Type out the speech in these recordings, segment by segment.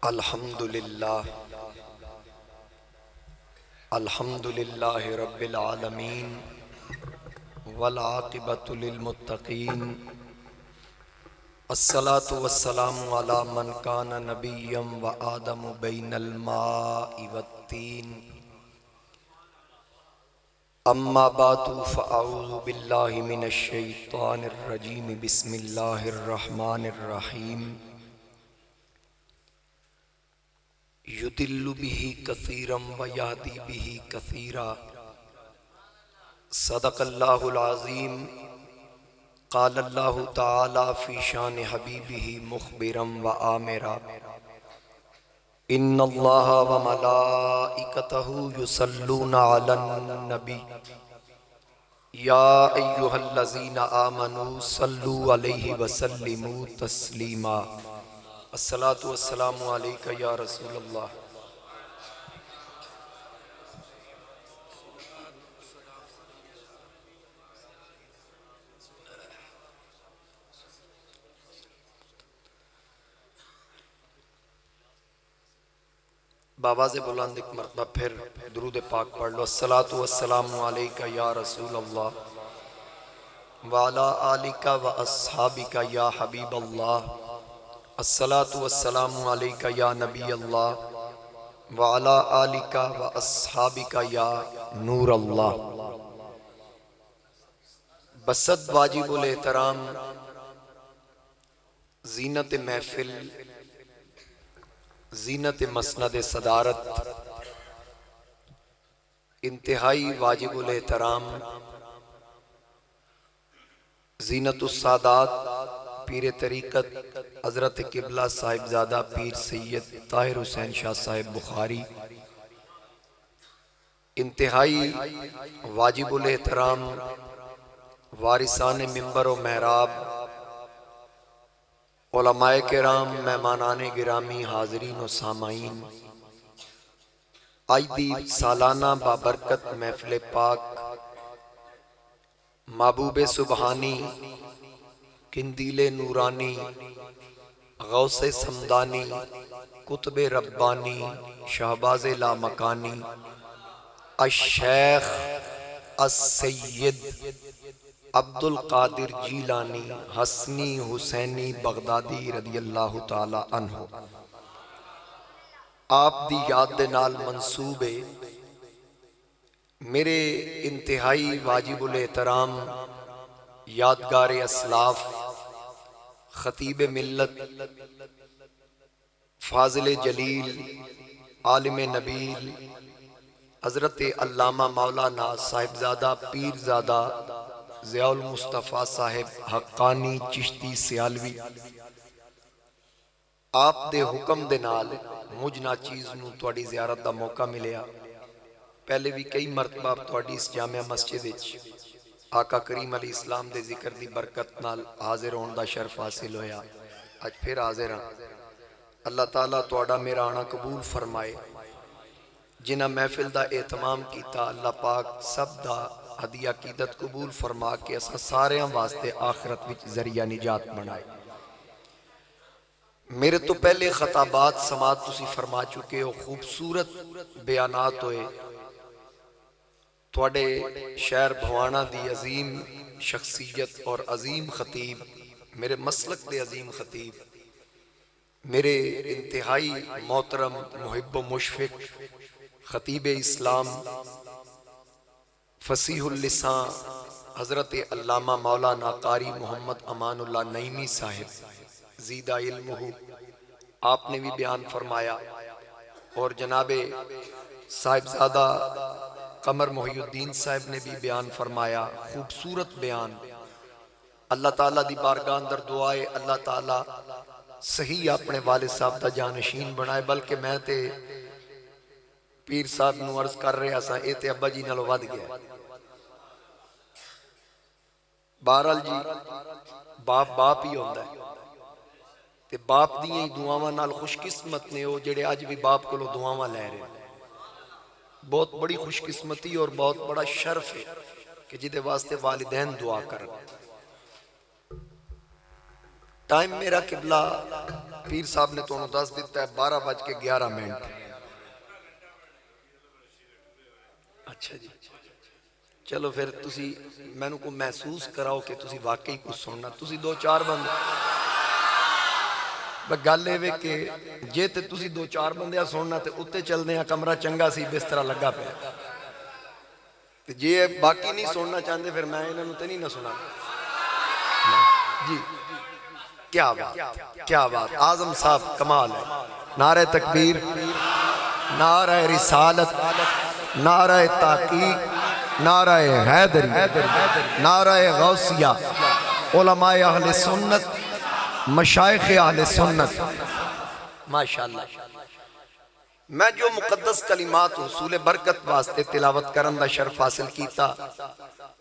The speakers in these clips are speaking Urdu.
الحمد للہ رب العالمین والعاقبۃ للمتقین الصلاة والسلام علی من کان نبیا وآدم بین الماء والتین اما بعد فاعوذ باللہ من الشیطان الرجیم بسم اللہ الرحمن الرحیم یضل بہ کثیرا ویہدی بہ کثیرا صدق اللہ العظیم قال اللہ تعالی فی شان حبیبہ مخبرا وآمرا ان اللہ وملائکتہ یصلون علی النبی یا ایہا الذین آمنوا صلوا علیہ وسلموا تسلیما الصلاۃ والسلام علیک یا رسول اللہ۔ بآواز بلند ایک مرتبہ پھر درود پاک پڑھ لو۔ الصلاۃ والسلام علیک یا رسول اللہ وعلی آلک واصحابک یا حبیب اللہ۔ الصلاۃ والسلام علیک یا نبی اللہ وعلی آلک واصحابک یا نور اللہ۔ بسط واجب الاحترام زینت محفل، زینت مسند صدارت، انتہائی واجب الاحترام زینت السادات پیر طریقت حضرت قبلہ صاحبزادہ پیر سید طاہر حسین شاہ صاحب بخاری، انتہائی واجب الاحترام وارثان منبر و محراب، علماء کرام، مہمانان گرامی، حاضرین و سامعین، آج دی سالانہ بابرکت محفل پاک محبوب سبحانی، قندیل نورانی، غوث سمدانی، قطب ربانی، شہباز لامکانی، الشیخ السید عبد القادر جیلانی حسنی حسینی بغدادی رضی اللہ تعالی عنہ، آپ دی یاد دے نال منسوب ہے میرے انتہائی واجب الاحترام یادگار اسلاف، خطیب ملت، فاضل جلیل، عالم نبیل حضرت علامہ مولانا صاحبزادہ پیرزادہ ضیاء المصطفیٰ صاحب حقانی چشتی سیالوی، آپ دے حکم دے نال مجھ نا چیز نو تواڈی زیارت دا موقع ملیا۔ پہلے بھی کئی مرتبہ تواڈی اس جامعہ مسجد وچ آقا کریم علیہ السلام دے ذکر دی برکت نال حاضر ہون دا شرف حاصل ہویا، اج پھر حاضر ہاں۔ اللہ تعالیٰ تواڈا میرا آنا قبول فرمائے، جنہ محفل دا اہتمام کیتا اللہ پاک سب دا ہدیہ عقیدت قبول فرما کے اساں سارے واسطے آخرت وچ ذریعہ نجات بنائے۔ میرے تو پہلے خطابات سماعت تسی فرما چکے ہو، خوبصورت بیانات ہوئے، تواڈے شہر بھوانا دی عظیم شخصیت اور عظیم خطیب، میرے مسلک دے عظیم خطیب، میرے انتہائی محترم محب و مشفق خطیب اسلام فصیح اللسان حضرت علامہ مولانا قاری محمد امان اللہ نعیمی صاحب زیدہ علمہ، آپ نے بھی بیان فرمایا، اور جناب صاحبزادہ قمر محی الدین صاحب نے بھی بیان فرمایا، خوبصورت بیان۔ اللہ تعالیٰ دی بارگاہ اندر دعائے اللہ تعالیٰ صحیح اپنے والد صاحب دا جانشین بنائے، بلکہ میں تے پیر صاحب نو عرض کر رہے ہیں اے تے ابا جی نالوں ود گیا۔ بہرحال جی باپ ہی ہوندا ہے، تے باپ دیاں ہی دعاواں نال خوش قسمت نے وہ جڑے اج بھی باپ کولو دعاواں لے رہے ہیں۔ بہت بڑی خوش قسمتی اور بہت بڑا شرف ہے کہ جدے واسطے والدین دعا کرن۔ ٹائم میرا قبلہ پیر صاحب نے تو دس دیتا ہے 12:11۔ اچھا جی چلو پھر تسی میں کو محسوس کراؤ کہ تسی واقعی کچھ سننا، تسی 2-4 بندے گل ہے کہ جے تے تسی 2-4 بندے سننا تے اتے چل دے ہیں، کمرہ چنگا سی بسترا لگا پہ جے باقی نہیں سننا چاہتے پھر میں انہوں تے نہیں نہ سنا جی۔ کیا بات کیا بات، اعظم صاحب کمال ہے۔ نعرہ تکبیر، نعرہ رسالت، نعرہ تحقیق، نعرہ حیدری، نعرہ غوثیہ، علماء اہل سنت، مشائخ اہل سنت، ماشاءاللہ۔ میں جو مقدس کلمات حصول برکت واسطے تلاوت کرن دا شرف حاصل کیتا،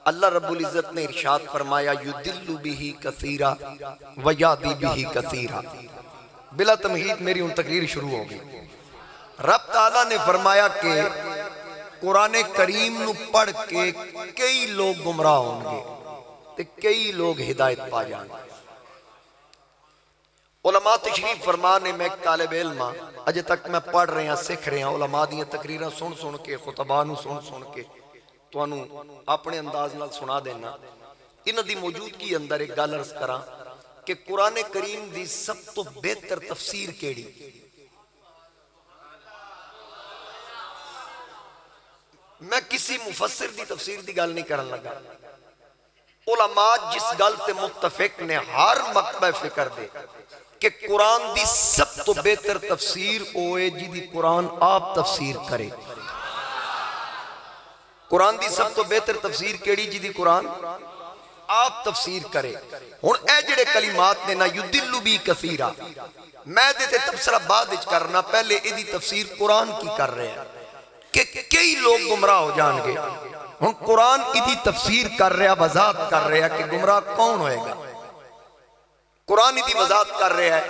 اللہ رب العزت نے ارشاد فرمایا یدل بہی کثیرا ویادی بہی کثیرا۔ بلا تمہید میری ان تقریر شروع ہو گئی۔ رب تعالیٰ نے فرمایا کہ قرآن کریم نو پڑھ کے کئی لوگ گمراہ ہوں گے تے کئی لوگ ہدایت پا جائیں گے۔ علماء تشریف فرمانے میں ایک طالب علم اجے تک میں پڑھ رہے ہیں سکھ رہے ہیں، علماء دیاں تقریراں سن کے خطبانو سن کے تو انہوں اپنے انداز نال سنا دینا۔ انہوں دی موجودگی اندر ایک گل عرض کراں کہ قرآن کریم دی سب تو بہتر تفسیر کیڑی؟ میں کسی مفسر دی تفسیر دی گل نہیں کرن لگا، علماء جس گل تے متفق نے ہر مکتبہ فکر دے کہ قرآن دی سب تو بہتر تفسیر ہوئے جی دی قرآن آپ تفسیر کرے۔ قرآن دی سب تو بہتر تفسیر کیڑی جی دی قرآن آپ تفسیر کرے۔ ہن اے جڑے کلمات نے نا یدل بی کثیرا، میں دیتے تفسیرہ بعد اچ کرنا، پہلے ایدی تفسیر قرآن کی کر رہے ہیں کہ کئی لوگ گمراہ ہو جان گے۔ ہن قرآن ایدی تفسیر کر رہا، وضاحت کر رہا کہ گمراہ کون ہوئے گا۔ قرآن ایدی وضاحت کر رہا ہے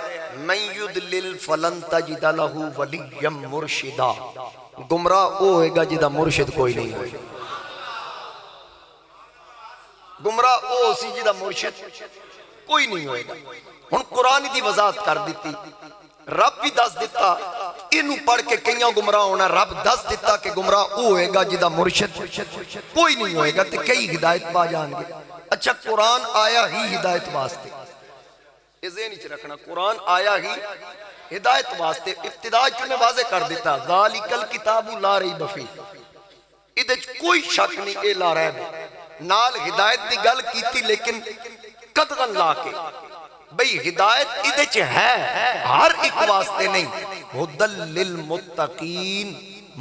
من یدلل فلن تجد لہ ولیا مرشدا، گمراہ وہ ہوئے گا جدہ مرشد کوئی نہیں ہوئے گا۔ گمراہ وہ سی جدہ مرشد کوئی نہیں ہوئے گا۔ ہن قرآن دی وضاحت کر دیتی، رب بھی دس دیتا انہوں پڑھ کے کئیاں گمراہ ہونا، رب دس دیتا کہ گمراہ وہ ہوئے گا جدہ مرشد کوئی نہیں ہوئے گا تے کئی ہدایت پا جان گے۔ اچھا قرآن آیا ہی ہدایت واسطے، یہ ذہن اچھ رکھنا، قرآن آیا ہی ہدایت واسطے۔ ابتداء چنے واضح کر دیتا ذالک الکتاب لا ریب فیہ، ادھے کوئی شک نہیں اے لا ریب، نال ہدایت دی گل کیتی لیکن قدغن لا کے بھئی ہدایت ادھے چھ ہے، ہر ایک واسطے نہیں، ہدل للمتقین،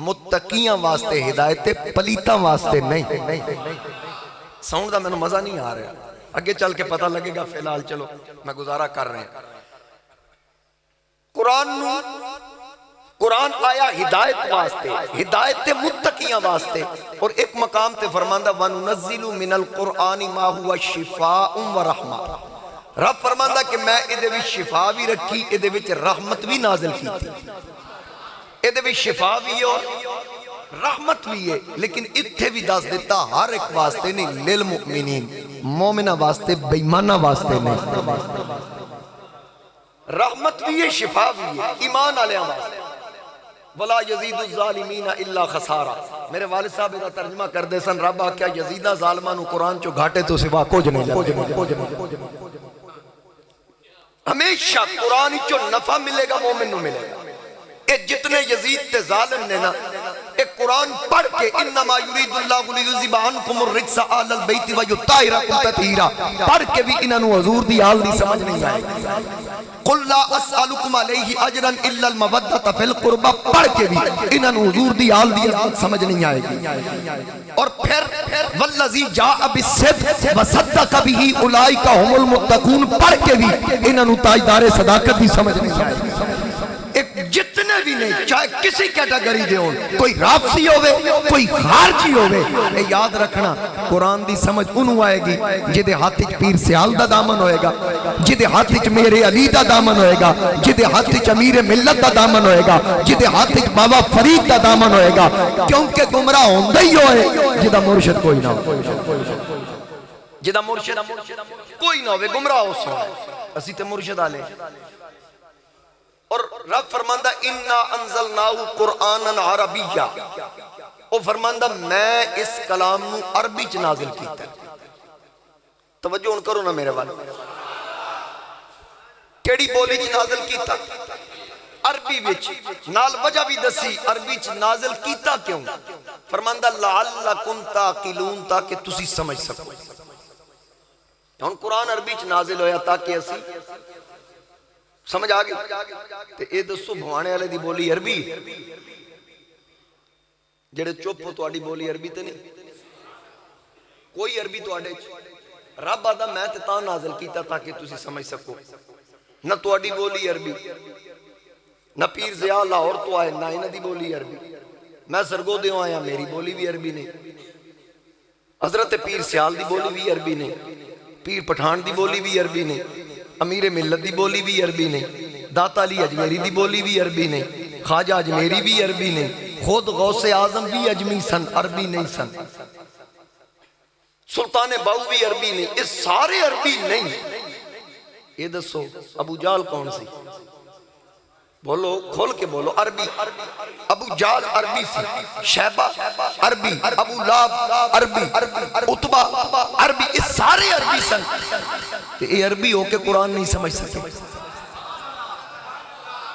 متقیاں واسطے ہدایت، پلیتاں واسطے نہیں۔ ساؤنڈ دا میں نے مزہ نہیں آ رہا، آگے چل کے پتہ لگے گا، فی الحال چلو میں گزارہ کر رہے ہیں۔ قرآن آیا ہدایت واسطے، ہدایت متقیاں واسطے، اور ایک مقام تے فرماندہ وَنُنَزِّلُ مِنَ الْقُرْآنِ مَا هُوَ شِفَاءٌ وَرَحْمَةٌ، رب فرماندہ کہ میں ادھے بھی شفا بھی رکھی، ادھے بھی رحمت بھی نازل کی تھی، ادھے بھی شفا بھی ہو رحمت بھی ہے، لیکن اتھے بھی دس دیتا ہر ایک واسطے نہیں، للمؤمنین، مومنہ واسطے بیمانہ واسطے نہیں، رحمت بھی ہے شفا بھی ہے، ایمان علیہ واسطے۔ وَلَا يَزِيدُ الظَّالِمِينَ إِلَّا خَسَارًا، میرے والد صاحب ادھا ترجمہ کر دے سن، رب آکیا یزیدہ ظالمانو قرآن چو گھاٹے تو سوا کچھ نہیں جاتے۔ ہمیشہ قرآن چو نفع ملے گا، مومن نو ملے گا۔ اے جتنے یزید تے ظالم نے نا، اے قرآن پڑھ کے انما یرید اللہ لیذھب عنکم الرجس اہل البیت ویطہرکم تطہیرا، پڑھ کے بھی انہاں نو حضور دی حال دی سمجھ نہیں آئے گی۔ قل لا اسألکم علیہ اجرا الا المودۃ فی القربى، پڑھ کے بھی انہاں نو حضور دی حال دی سمجھ نہیں آئے گی۔ اور پھر والذی جاء بالصدق وصدق بہ اولئک هم المتقون، پڑھ کے بھی انہاں نو تاجدار صداقت دی سمجھ نہیں آئے گی۔ جتنے بھی نہیں، چاہے کسی کیٹاگری دے ہوں، کوئی رافضی ہوئے، کوئی خارجی ہوئے، اے یاد رکھنا قرآن دی سمجھ انہوں آئے گی جدے ہاتھ پیر سیال دا دامن ہوئے گا، جدے ہاتھ میرے علی دا دامن ہوئے گا، جدے ہاتھ امیر ملت دا دامن ہوئے گا، جدے ہاتھ بابا فرید دا دامن ہوئے گا، کیونکہ گمراہ ہوندہ ہی ہوئے جدہ مرشد کوئی نہ ہو، جدہ مرشد کوئی نہ ہوئے، گمراہ ہو سو اسی تے مرشد آلے اور رب فرماندہ انا انزلناہ قرآنا عربیہ، وہ فرماندہ میں اس کلام نو عربی چ نازل کیتا ہے۔ توجہ ان کرو نا میرے والے، کیڑی بولی چ نازل کیتا؟ عربی وچ، نال وجہ بھی دسی عربی چ نازل کیتا کیوں؟ فرماندہ لعلکم تعقلون، تاکہ تسی سمجھ سکو۔ ہن قرآن عربی چ نازل ہویا تاکہ اسی سمجھ آگے۔ تے اے دسو بھوانے والے دی بولی عربی، جڑے چپ ہو تواڈی بولی عربی تے نہیں، کوئی عربی تواڈے چ؟ رب آدھا میں تے تاں نازل کیتا تاکہ تسی سمجھ سکو، نہ تواڈی بولی عربی، نہ پیر ضیاء لاہور تو آئے نہ انہاں دی بولی عربی، میں سرگودیوں آیا میری بولی بھی عربی نہیں، حضرت پیر سیال دی بولی بھی عربی نہیں، پیر پٹھان دی بولی بھی عربی نہیں، امیر ملت دی بولی بھی عربی نہیں، داتا علی اجمیری دی بولی بھی عربی نہیں، خواجہ اجمیری بھی عربی نہیں، خود غوث اعظم بھی اجمی سن، عربی نہیں سن، سلطان باؤ بھی عربی نہیں، اس سارے عربی نہیں۔ یہ دسو ابو جال کون سی؟ بولو کھول کے بولو، عربی۔ ابو جال عربی سی، شیبہ عربی، ابو لاب عربی، عتبہ عربی، اس سارے عربی سن۔ یہ عربی ہو کے قرآن نہیں سمجھ سکے،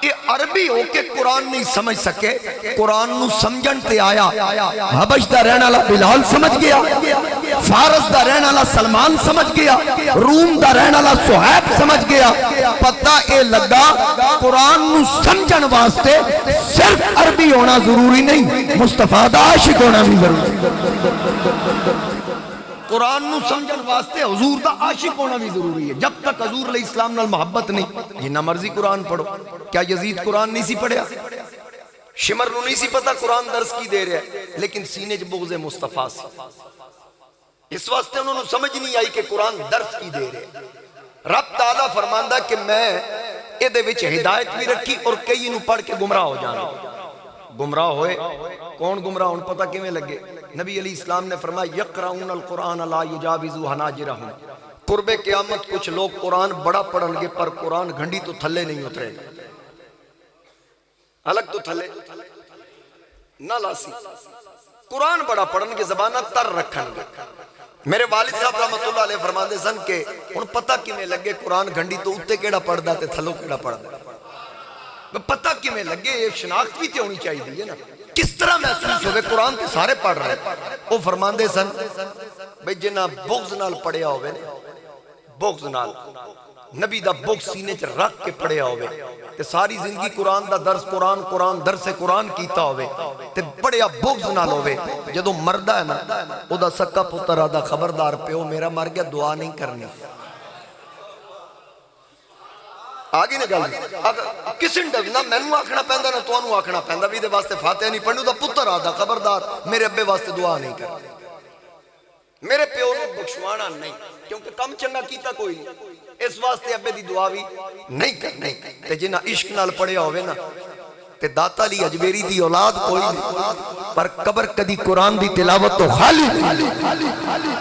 یہ عربی ہو کے قرآن نہیں سمجھ سکے۔ قرآن نو سمجھن تے آیا حبش دا رہنا لا بلال سمجھ گیا، فارس دا رہنا لا سلمان سمجھ گیا، روم دا رہنا لا سہیب سمجھ گیا۔ پتہ اے لگا قرآن نو سمجھن واسطے صرف عربی ہونا ضروری نہیں، مصطفیٰ دا عاشق ہونا بھی ضروری۔ قرآن نو سمجھن واسطے حضور دا عاشق ہونا بھی ضروری ہے۔ جب تک حضور علیہ السلام نال محبت نہیں، جنہ مرضی قرآن پڑھو۔ کیا یزید قرآن نہیں سی پڑھیا؟ شمر نو نہیں سی پتا قرآن درس کی دے رہے ہیں، لیکن سینے چ بغض مصطفیٰ سی، اس واسطے انہوں نے سمجھ نہیں آئی کہ قرآن درس کی دے رہے ہیں۔ رب تعالیٰ فرماندہ کہ میں اے دے وچ ہدایت بھی رکھی اور کئی انہوں پڑھ کے گمراہ ہو جانا۔ گمراہ ہوئے کون گمراہ ہون پتہ کیویں لگے؟ نبی علیہ السلام نے فرمایا یقرؤون القرآن لا یجاوز حناجرہم، قرب قیامت کچھ لوگ قرآن بڑا پڑھن گے پر قرآن گھنڈی تو تھلے نہیں اترے گا، الگ تو تھلے نہ لاسی، قرآن بڑا پڑھن گے زبانہ تر رکھن گے۔ میرے والد صاحب رحمت اللہ علیہ فرماندے سن کہ ان پتہ کیویں لگے قرآن گھنڈی تو اتے کیڑا پڑھدا تے تھلو کیڑا پڑھدا، پتہ کیویں لگے؟ ایک شناخت بھی تے ہونی چاہیے نا، کس طرح محسوس ہوئے قرآن تے سارے پڑھ رہے ہیں۔ وہ فرماندے سن بھئی جنہ بغض نال پڑھیا ہوئے بغض نال، نبی دا بغض سینے چ رکھ کے پڑھیا ہوئے تے ساری زندگی قرآن دا درس قرآن درس قرآن کیتا ہوئے تے بڑیا بغض نال ہوئے، جدو مردہ ہے نا او دا سکا پتر آدھا خبردار پیو میرا مر گیا دعا نہیں کرنی۔ آگے نے گل کسی نہ مینوں آکھنا پیندا نہ تانوں آکھنا پیندا بھی دے واسطے فاتحہ نہیں پڑھنی، دا پتر آدھا خبردار میرے ابے واسطے دعا نہیں کرنی، میرے پیو نو بخشوانا نہیں، کیونکہ کم چنگا کیتا کوئی نہیں، اس واسطے ابے دی دعا بھی نہیں کرنی۔ تے جنہ عشق نال پڑھیا ہوئے نا تے داتا علی اجمیری دی اولاد کوئی نہیں، پر قبر کدی قرآن دی تلاوت تو خالی نہیں۔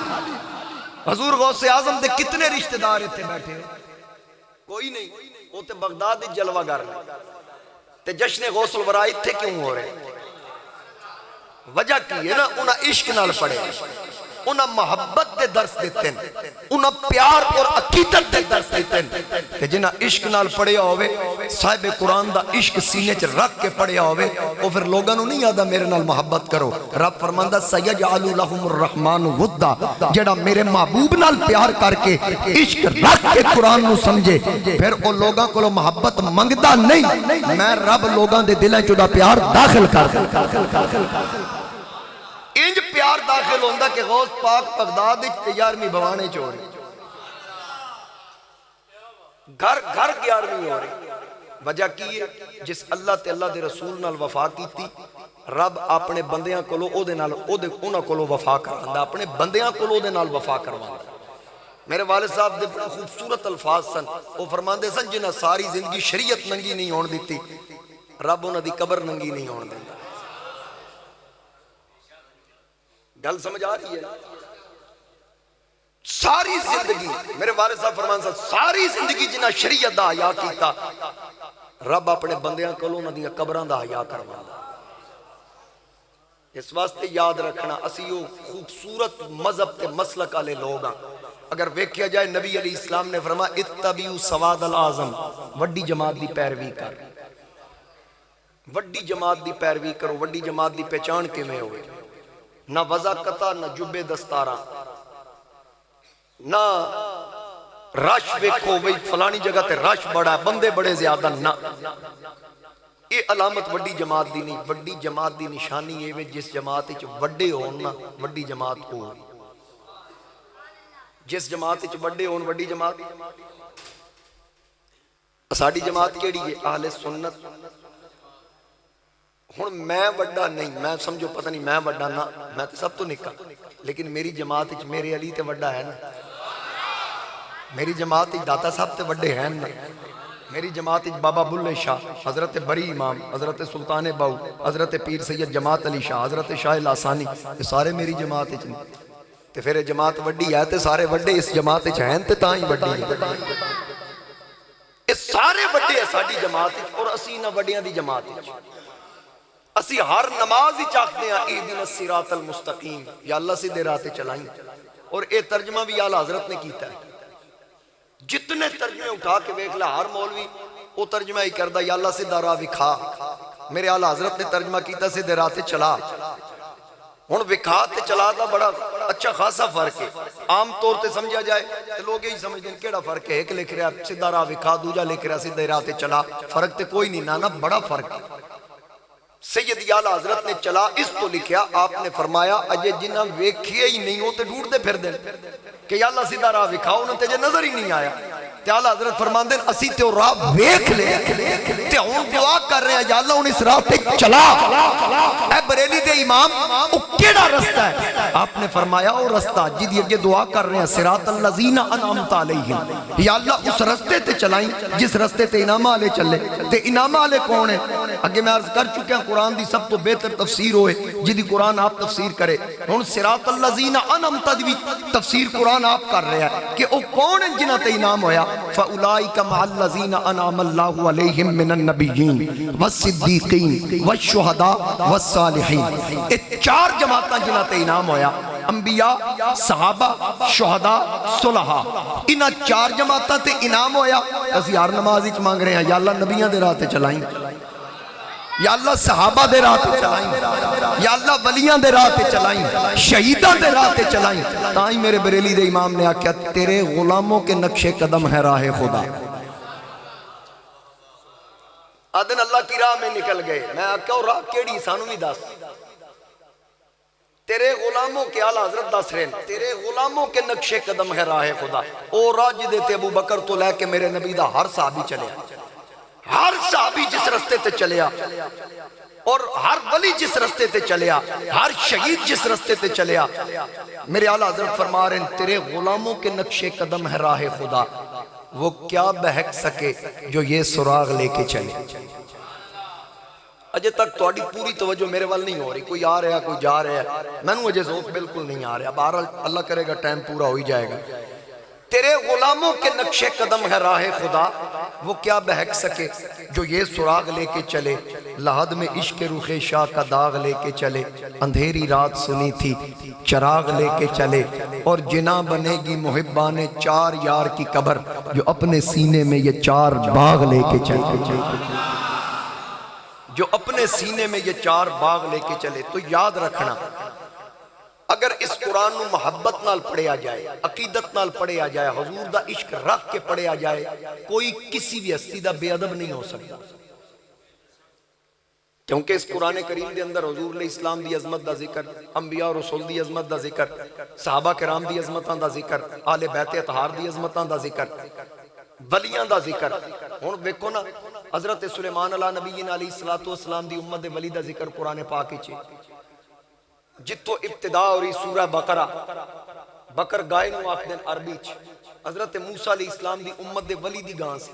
حضور غوث اعظم دے کتنے رشتہ دار اتنے بیٹھے ہیں؟ کوئی نہیں، وہ تے بغداد دی جلوہ گر نے تے جشن غوث الورا اتھے کیوں ہو رہے؟ وجہ کی ہے نا انہاں عشق نال پڑھے، انہاں محبت دے درس دیتے ہیں، انہاں پیار اور عقیدت دے درس دیتے ہیں۔ تے جنہ عشق نال پڑھیا ہوئے صاحب قرآن دا عشق سینے چ رکھ کے پڑھیا ہوئے وہ پھر لوگاں نو نہیں آدھا میرے نال محبت کرو۔ رب فرماندہ سیجعل لہم الرحمن ودا، جڑا میرے محبوب نال پیار کر کے عشق رکھ کے قرآن نو سمجھے پھر وہ لوگاں کو محبت منگدا نہیں، میں رب لوگاں دے دلیں چ دا پیار داخل کر دے۔ انج پیار داخل ہوندہ کہ غوث پاک بغداد یارویں بوانے چوڑی، گھر گھر 11ویں ہو رہی۔ وجہ کی ہے جس اللہ تے اللہ دے رسول نال وفا کیتی، رب اپنے بندیاں کولو او دے نال انہاں کولو وفا کراندا، اپنے بندیاں کولو دے نال وفا کرواندا۔ میرے والد صاحب دے بڑے خوبصورت الفاظ سن، وہ فرماندے سن جنہاں ساری زندگی شریعت ننگی نہیں ہون دیتی، رب انہاں دی قبر ننگی نہیں ہون دیندا۔ گل سمجھ آ رہی ہے؟ ساری زندگی میرے والد صاحب فرمان صاحب ساری زندگی جنہ شریعت دا حیا کیتا، رب اپنے بندیاں کو انہاں دیاں قبراں دا حیا کروانا۔ اس واسطے یاد رکھنا اسی وہ خوبصورت مذہب تے مسلک والے لوگ ہیں۔ اگر ویکھیا جائے نبی علیہ السلام نے فرمایا اتبعوا سواد الاعظم، وڈی جماعت دی پیروی کر، وڈی جماعت دی پیروی کرو۔ وڈی جماعت دی پہچان کیویں ہوئے؟ نہ وضاقتہ، نہ جبے دستاراں، نہ رش ویکھو بھئی فلانی جگہ تے رش بڑا ہے، بندے بڑے زیادہ، نہ یہ علامت وڈی جماعت دی نہیں۔ وڈی جماعت دی نشانی یہ ہے جس جماعت وچ وڈے ہون نا، وڈی جماعت ہو، جس جماعت وچ وڈے ہون وڈی جماعت۔ ساڈی جماعت کیڑی ہے؟ اہل سنت۔ ہن میں وڈا نہیں، میں سمجھو پتہ نہیں میں وڈا نہ، میں تے سب تو نکا، لیکن میری جماعت وچ میرے علی تے وڈا ہے نا، میری جماعت وچ داتا صاحب تے وڈے ہیں نا، میری جماعت بابا بلے شاہ، حضرت بری امام، حضرت سلطان باؤ، حضرت پیر سید جماعت علی شاہ، حضرت شاہ لاسانی، یہ سارے میری جماعت ہیں۔ تے پھر جماعت وڈی ہے تے سارے وڈے اس جماعت ہیں تے تاں ہی وڈی ہے، یہ سارے وڈے ہیں ساڈی جماعت اور اسی نہ وڈیاں دی جماعت۔ اسی ہر نماز ہی چاہتے ہیں اہدنا الصراط المستقیم، یا اللہ سیدھے راہ تے چلائیں، اور اے ترجمہ بھی اعلیٰ حضرت نے کیتا ہے۔ جتنے ترجمے اٹھا کے دیکھ لیا ہر مولوی وہ ترجمہ ہی کردہ یا اللہ سیدھا راہ وکھا، میرے اعلیٰ حضرت نے ترجمہ کیتا سیدھے راہ تے چلا۔ ہن وکھا تے چلا دا بڑا اچھا خاصا فرق ہے، عام طور تے سمجھا جائے تو لوگ یہی سمجھتے ہیں کیڑا فرق ہے، ایک لکھ رہا سیدھا راہ وکھا، دوجا لکھ رہا سیدھے راہ تے چلا، فرق تے کوئی نہیں، نانا بڑا فرق ہے۔ سید اعلیٰ حضرت نے چلا اس تو لکھیا، آپ نے فرمایا اجے جنہ ویکھیا ہی نہیں ہوتے ڈھونڈتے پھر دیں کہ یا اللہ سیدھا راہ وکھاؤ، انہوں تے جے نظر ہی نہیں آیا۔ تے اعلیٰ حضرت فرماندے ہیں اسی تے راہ ویکھ لے تے ہن دعا کر رہے ہیں یا اللہ ان اس راہ تے چلا۔ اے بریلی دے امام او کیڑا رستہ ہے؟ آپ نے فرمایا او رستہ جدی اگے دعا کر رہے ہیں صراط الذین انعمت علیہم، یا اللہ اس رستے تے چلائیں جس رستے تے انعام والے چلے۔ تے انعام والے کون ہیں؟ اگے میں عرض کر چکے ہیں قرآن دی سب تو بہتر تفسیر ہوئے جدی قرآن آپ تفسیر کرے۔ ہن صراط الذین انعمت دی تفسیر قرآن آپ کر رہے ہیں کہ او کون ہیں جنہاں تے انعام ہویا؟ فَأُولَئِكَ مَعَ الَّذِينَ أَنْعَمَ اللَّهُ عَلَيْهِمْ مِنَ النَّبِيِّينَ وَالصِّدِّيقِينَ وَالشُّهَدَاءِ وَالصَّالِحِينَ۔ یہ چار جماعتاں جنہاں تے انعام ہویا، انبیاء، صحابہ، شہداء، صلحاء، انہاں چار جماعتاں تے انعام ہویا۔ اسی ہر نماز وچ مانگ رہے ہیں یا اللہ نبیاں دے راہ تے چلائیں، یا اللہ صحابہ دے راہ تے چلائیں، یا اللہ ولیاں دے راہ تے چلائیں، شہیداں دے راہ تے چلائیں۔ تائیں میرے بریلی دے امام نے آکھیا تیرے غلاموں کے نقش قدم ہے راہ خدا۔ آدن اللہ کی راہ میں نکل گئے، میں آکھیا راہ کیڑی سانو بھی دس، تیرے غلاموں کے اعلیٰ حضرت دس رہے ہیں تیرے غلاموں کے نقش قدم ہے راہ خدا۔ او راہ جدے تے ابو بکر تو لے کے میرے نبی دا ہر صحابی چلے، ہر صحابی جس رستے تے چلیا، اور ہر ولی جس رستے تے چلیا، ہر شہید جس رستے تے چلیا، میرے اعلیٰ حضرت فرما رہے ہیں تیرے غلاموں کے نقش قدم ہے راہ خدا، وہ کیا بہک سکے جو یہ سراغ لے کے چلے۔ اجے تک تواڈی پوری توجہ میرے وال نہیں ہو رہی، کوئی آ رہا ہے کوئی جا رہا ہے، میں نو اجے ذوق بالکل نہیں آ رہا، بہرحال اللہ کرے گا ٹائم پورا ہو ہی جائے گا۔ تیرے غلاموں کے نقش قدم ہے راہ خدا، وہ کیا بہک سکے جو یہ سراغ لے کے چلے، لحد میں عشق رخ شاہ کا داغ لے کے چلے، اندھیری رات سنی تھی چراغ لے کے چلے، اور جنا بنے گی محبان چار یار کی قبر جو اپنے سینے میں یہ چار باغ لے کے چلے، جو اپنے سینے میں یہ چار باغ لے کے چلے۔ تو یاد رکھنا اگر اس قرآن نو محبت نال پڑھیا جائے، عقیدت نال پڑھیا جائے، حضور دا عشق رکھ کے پڑھیا جائے، کوئی کسی بھی ہستی دا بے ادب نہیں ہو سکتا، کیونکہ اس قرآن کریم دے اندر حضور علیہ السلام دی عظمت دا ذکر، انبیاء اور رسول دی عظمت دا ذکر، صحابہ کرام دی عظمتاں دا ذکر، آل بیت اطہار دی عظمتاں دا ذکر، ولیاں دا ذکر۔ ہن دیکھو نا حضرت سلیمان علیہ نبی علیہ السلام دی امت دے ولی دا ذکر قرآن پاک وچ جتو ابتدا ہوئی سورہ بقرہ، بکر گائے نو آکھ دین عربی چ، حضرت موسیٰ علیہ السلام دی امت دے ولی دی گاں سی،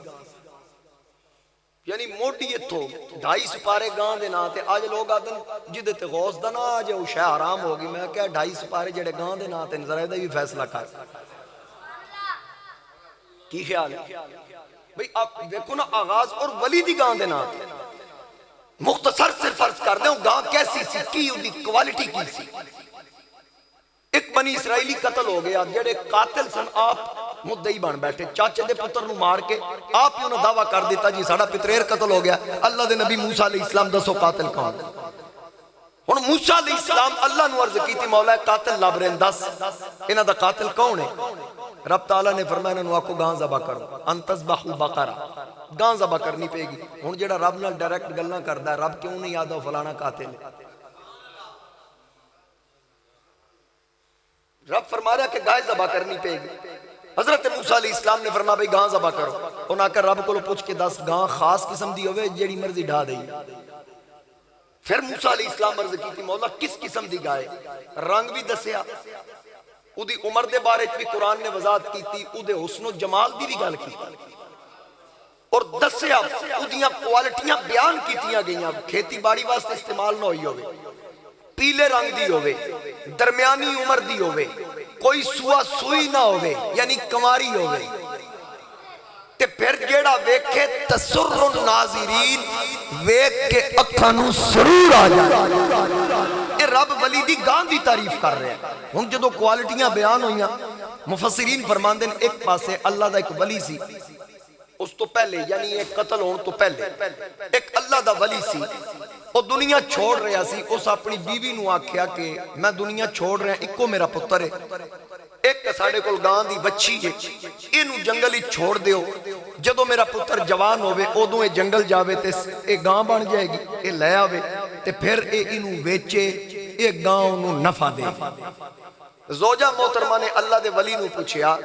یعنی موٹی اتھو 2.5 سپارے گاں دے نا تے آج لوگ آدن جدے تے غوث دا نا آج وہ شہ حرام ہوگی، میں کہا 2.5 سپارے جڑے گاں دے نا تے نظر ہے دا بھی فیصلہ کر۔ کی خیال ہے بھئی؟ آپ دیکھو نا آغاز اور ولی دی گاں دے نام مختصر سے فرض کر دیں گاں کیسی سی کی دی کوالٹی کی سی. ایک بنی اسرائیلی قتل ہو گیا جڑے قاتل سن آپ مدعی بن بیٹھے چاچے دے پتر نو مار کے آپ ہی انہوں دعویٰ کر دیتا جی ساڑا پتریر قتل ہو گیا. اللہ دے نبی موسیٰ علیہ السلام دسو قاتل کون؟ ہن موسیٰ علیہ السلام اللہ نو عرض کی تھی مولا قاتل لب رہن دس انہاں دا قاتل کون ہے؟ رب تعالیٰ نے فرمایا انہوں آکو گاں ذبح کرو انتذبحوا بقرہ گاں ذبح کرنی پے گی. ہن جڑا رب نال ڈائریکٹ گلاں کردا ہے رب کیوں نہیں یاد ہو فلانا قاتل ہے؟ رب فرما رہا کہ گائے ذبح کرنی پے گی. حضرت موسیٰ علیہ السلام نے فرمایا بھئی گاں ذبح کرو. انہوں آکر رب کو پوچھ کے دس گاں خاص قسم دی ہوئے جیڑی مرضی ڈھا دئی. پھر موسیٰ علیہ السلام عرض کی تھی مولا کس قسم دی گائے؟ رنگ بھی دسیا او دی عمر دے بارے بھی قرآن نے وضاحت کی تھی او دے حسن و جمال دی بھی گل کی اور دسیا او دیاں کوالٹیاں بیان کیتیاں گئیاں. کھیتی باڑی واسطے استعمال نہ ہوئی ہوئے پیلے رنگ دی ہوئے درمیانی عمر دی ہوئے کوئی سوا سوئی نہ ہوئے یعنی کماری ہوئے تے پھر جیڑا ویکھے تسر الناظرین ویکھ کے اکھانوں سرور آ جائے. یہ رب ولی دی گاں دی تعریف کر رہے ہیں. ہن جدو کوالٹیاں بیان ہوئیاں مفسرین فرماندے ہیں ایک پاسے اللہ دا ایک ولی سی اس تو پہلے یعنی ایک قتل ہون تو پہلے ایک اللہ دا ولی سی وہ دنیا چھوڑ رہا سی. اس اپنی بیوی نو آکھیا کہ میں دنیا چھوڑ رہا ایکو میرا پتر ہے ایک ساڑے کول گاں دی بچی ہے اینو جنگل ہی چھوڑ دیو جدو میرا پتر جوان ہوئے ادوں اے جنگل جاوے تے اے گاں بن جائے گی اے لے آوے تے پھر اے اینو ویچے اے گاں انو نفع دے. زوجہ محترمہ نے اللہ دے ولی نو پوچھیا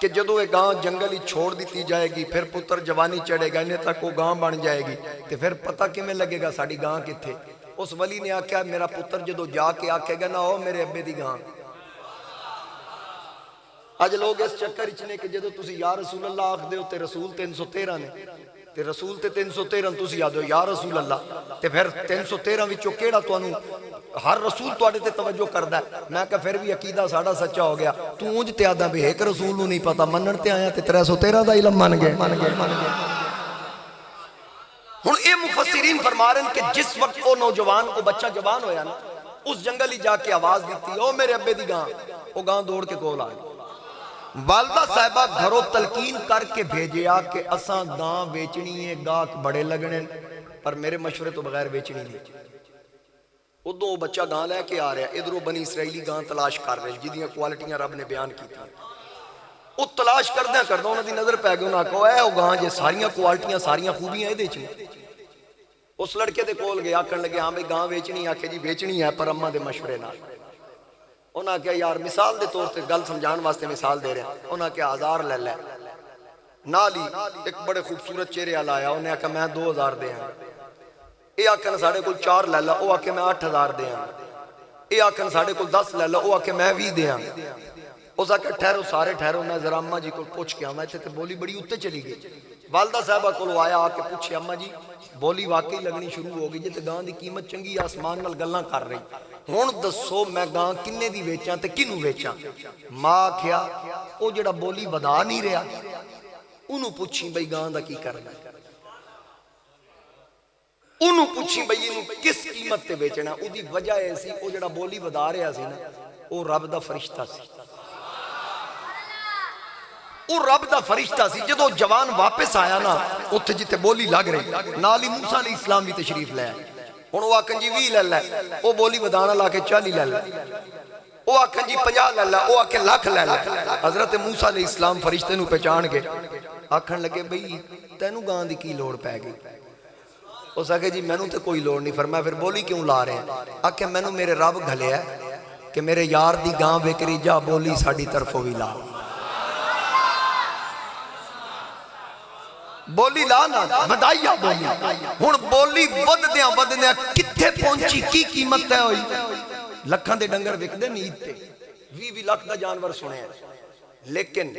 کہ جدو اے گاں جنگل ہی چھوڑ دیتی جائے گی پھر پتر جوانی چڑھے گا انہیں تک وہ گاں بن جائے گی تے پھر پتہ کمیں لگے گا ساڑی گاں کتھے؟ اس ولی نے آکھیا میرا پتر جدو جا کے آکھے گا نہ ہو میرے ابے دی گاں. آج لوگ اس چکر اچھنے کہ جدو تسی یا رسول اللہ آکھ دے ہو تے رسول 313 نے تے رسول تے 313 تسی یاد ہو یا رسول اللہ تے پھر 313 وچوں کیڑا تو انو ہر رسول تو آڑے تے توجہ کردہ ہے. میں کہا پھر بھی عقیدہ ساڑا سچا ہو گیا تو اونج تے آدھا بھی ایک رسول نہیں پتا منن تے آیا تے 313 دا علم مان گئے. ہن اے مفسرین فرما رہے ہیں کہ جس وقت او نوجوان او بچہ جوان ہویا نا اس جنگل ہی جا کے آواز دیتی او میرے ابے دی گاں او گاں دوڑ کے کول آئے. والدہ صاحبہ گھروں تلقین کر کے بھیجیا کہ اساں گاں بیچنی ہے گاہک بڑے لگنے پر میرے مشورے تو بغیر بیچنی نہیں. ادھوں وہ بچہ گاں لے کے آ رہا ہے ادھروں بنی اسرائیلی گاں تلاش کر رہے جدیاں کوالٹیاں رب نے بیان کی تھی. وہ تلاش کردہ انہوں دی نظر پہ گئے انہوں نے کہا وہ گاں جے ساریاں کوالٹیاں ساریاں خوبیاں دے چھنے. اس لڑکے دے کول گیا آکھن لگے ہاں بھئی گاں بیچنی آکھے جی بیچنی ہے پر اماں دے مشورے نہ. انہاں کہا یار مثال دے طور سے گل سمجھان واسطے مثال دے رہے ہیں. انہاں کہا 1000 لے لے نالی ایک بڑے خوبصورت چہرے لایا انہیں کہا میں 2000 دے ہیں. اے آکھن ساڑھے کل 4 لے لے او آکھے میں 8000 دے ہیں. اے آکھن ساڑھے کل 10 لے لے او آکھے میں 20 دے ہیں. اس آکھے ٹھہرو سارے ٹھہرو میں ذرا اماں جی کو پوچھ کے میں تے بولی بڑی اتے چلی گئی. والدہ صاحبہ کو آیا آکے پوچھے اماں جی بولی واقعی لگنی شروع ہو گئی جے گاں دی قیمت چنگی آسمان نال گلاں کر رہی ہون دسو میں گاں کنے دی ویچاں تے کنوں ویچاں. ماں کیا او جڑا بولی ودا نہیں رہا انہوں پوچھی بھئی گاں دا کی کرنا انہوں پوچھی بھئی انہوں کس قیمت تے بیچنا. او دی وجہ ایسی او جڑا بولی ودا رہا سی نا او رب دا فرشتہ سی. او رب دا فرشتہ سی جدو جوان واپس آیا نا اتھے جتے بولی لگ رہی نالی موسیٰ علیہ السلام بھی تشریف لے آئے. انہوں آکھن جی 20 لے لے او بولی ودانا لا کے 40 لے لے او آکھن جی 50 لے لے او آکھن لاکھ لے لے. حضرت موسیٰ علیہ السلام فرشتے نو پہچان کے آکھن لگے بھئی تینو گاں دی کی لوڑ پہ گئی. اس آکھے جی میں نو تے کوئی لوڑ نہیں فرمایا پھر بولی کیوں لا رہے ہیں؟ آکھے میں نو میرے رب گھلے ہے کہ میرے یار دی گاں بکری جا بولی ساڑی طرفوں بھی لا بولی لانا بدائیہ بولی. ہون بولی ود دیاں کتھے پہنچی کی قیمت ہے ہوئی لکھاں دے ڈنگر وک دے نیت تے 20 لکھ دا جانور سنے ہیں. لیکن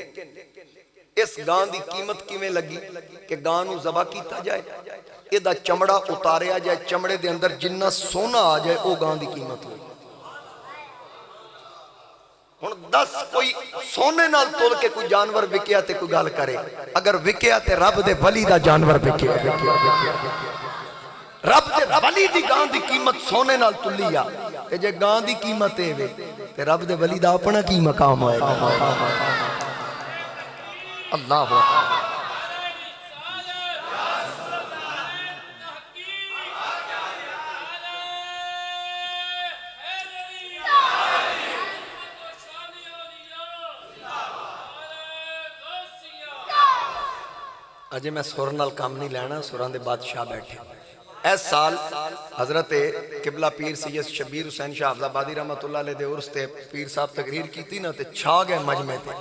اس گاں دی قیمت کیویں لگی کہ گاں نو ذبح کیتا جائے اے دا چمڑا اتاریا جائے چمڑے دے اندر جنہ سونا آ جائے او گاں دی قیمت ہوئی. ہن دس کوئی سونے نال تول کے کوئی جانور وکیا تے کوئی گل کرے، اگر وکیا تے رب دے ولی دا جانور وکیا، رب دے ولی دی گاں دی قیمت سونے نال تلی آ، تے جے گاں دی قیمت اے وے تے رب دے ولی دا اپنا کی مقام ہوئے گا۔ اللہ اکبر۔ اجے میں سر نال کام نہیں لینا، سران دے بادشاہ بیٹھے۔ اس سال حضرت قبلہ پیر سید شبیر حسین شاہ حافظ آبادی رحمت اللہ علیہ دے عرس تے پیر صاحب تقریر کی تھی نا تے چھا گئے مجمع تے،